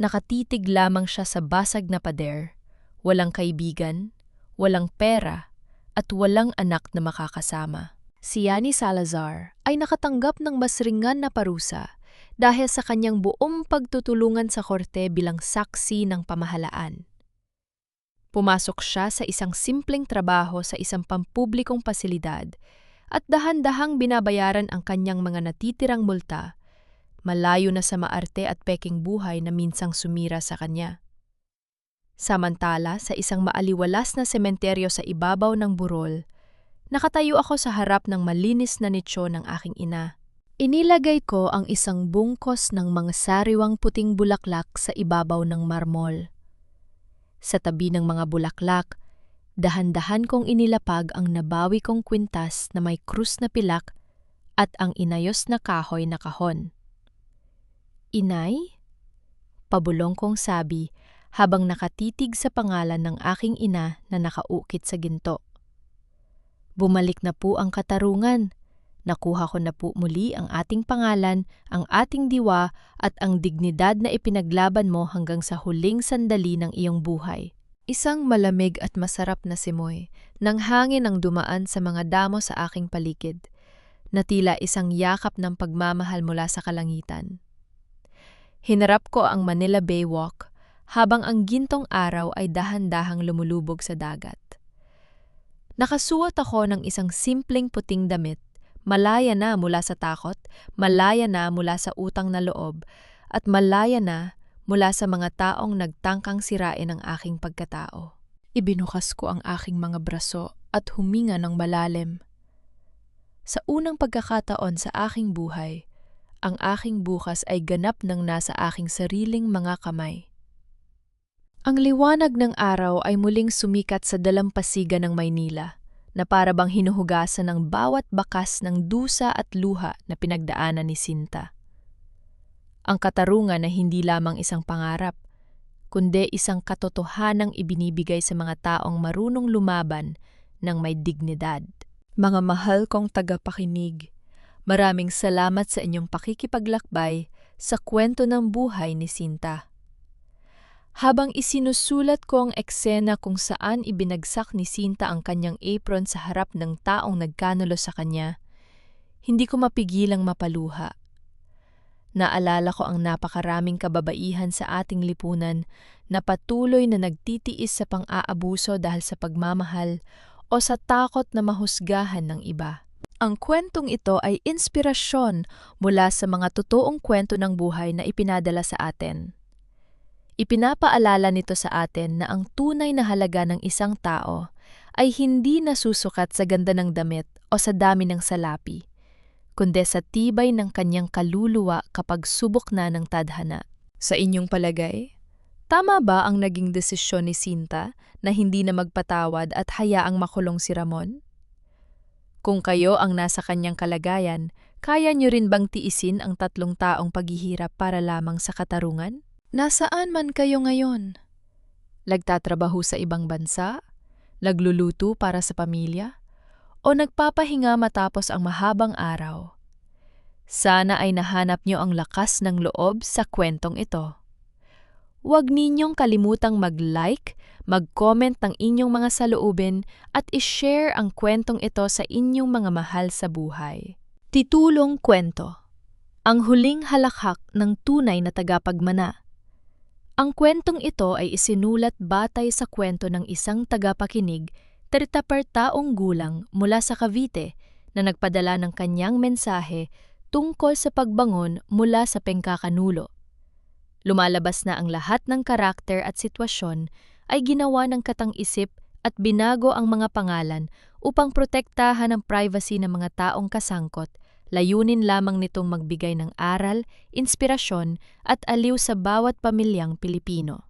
nakatitig lamang siya sa basag na pader, walang kaibigan, walang pera, at walang anak na makakasama. Si Yani Salazar ay nakatanggap ng masringan na parusa dahil sa kanyang buong pagtutulungan sa korte bilang saksi ng pamahalaan. Pumasok siya sa isang simpleng trabaho sa isang pampublikong pasilidad at dahan-dahang binabayaran ang kanyang mga natitirang multa, malayo na sa maarte at peking buhay na minsang sumira sa kanya. Samantala, sa isang maaliwalas na sementeryo sa ibabaw ng burol, nakatayo ako sa harap ng malinis na nicho ng aking ina. Inilagay ko ang isang bungkos ng mga sariwang puting bulaklak sa ibabaw ng marmol. Sa tabi ng mga bulaklak, dahan-dahan kong inilapag ang nabawi kong kwintas na may krus na pilak at ang inayos na kahoy na kahon. Inay? Pabulong kong sabi habang nakatitig sa pangalan ng aking ina na nakaukit sa ginto. Bumalik na po ang katarungan. Nakuha ko na po muli ang ating pangalan, ang ating diwa at ang dignidad na ipinaglaban mo hanggang sa huling sandali ng iyong buhay. Isang malamig at masarap na simoy ng hangin ang dumaan sa mga damo sa aking paligid, na tila isang yakap ng pagmamahal mula sa kalangitan. Hinarap ko ang Manila Bay Walk habang ang gintong araw ay dahan-dahang lumulubog sa dagat. Nakasuot ako ng isang simpleng puting damit, malaya na mula sa takot, malaya na mula sa utang na loob, at malaya na mula sa mga taong nagtangkang sirain ang aking pagkatao. Ibinukas ko ang aking mga braso at huminga ng malalim. Sa unang pagkakataon sa aking buhay, ang aking bukas ay ganap ng nasa aking sariling mga kamay. Ang liwanag ng araw ay muling sumikat sa dalampasigan ng Maynila, na para bang hinuhugasan ng bawat bakas ng dusa at luha na pinagdaanan ni Sinta. Ang katarungan na hindi lamang isang pangarap, kundi isang katotohanang ibinibigay sa mga taong marunong lumaban ng may dignidad. Mga mahal kong tagapakinig, maraming salamat sa inyong pakikipaglakbay sa kwento ng buhay ni Sinta. Habang isinusulat ko ang eksena kung saan ibinagsak ni Sinta ang kanyang apron sa harap ng taong nagkanulo sa kanya, Hindi ko mapigilang mapaluha. Naalala ko ang napakaraming kababaihan sa ating lipunan na patuloy na nagtitiis sa pang-aabuso dahil sa pagmamahal o sa takot na mahusgahan ng iba. Ang kwentong ito ay inspirasyon mula sa mga totoong kwento ng buhay na ipinadala sa atin. Ipinapaalala nito sa atin na ang tunay na halaga ng isang tao ay hindi nasusukat sa ganda ng damit o sa dami ng salapi, kundi sa tibay ng kanyang kaluluwa kapag subok na ng tadhana. Sa inyong palagay, tama ba ang naging desisyon ni Sinta na hindi na magpatawad at hayaang makulong si Ramon? Kung kayo ang nasa kanyang kalagayan, kaya niyo rin bang tiisin ang 3 taong paghihirap para lamang sa katarungan? Nasaan man kayo ngayon? Nagtatrabaho sa ibang bansa? Nagluluto para sa pamilya? O nagpapahinga matapos ang mahabang araw? Sana ay nahanap niyo ang lakas ng loob sa kwentong ito. Huwag ninyong kalimutang mag-like, mag-comment ng inyong mga saloobin at i-share ang kwentong ito sa inyong mga mahal sa buhay. Titulong kwento: Ang huling halakhak ng tunay na tagapagmana. Ang kwentong ito ay isinulat batay sa kwento ng isang tagapakinig, 30 taong gulang mula sa Cavite na nagpadala ng kanyang mensahe tungkol sa pagbangon mula sa pengkakanulo. Lumalabas na ang lahat ng karakter at sitwasyon ay ginawa ng katang-isip at binago ang mga pangalan upang protektahan ang privacy ng mga taong kasangkot. Layunin lamang nitong magbigay ng aral, inspirasyon at aliw sa bawat pamilyang Pilipino.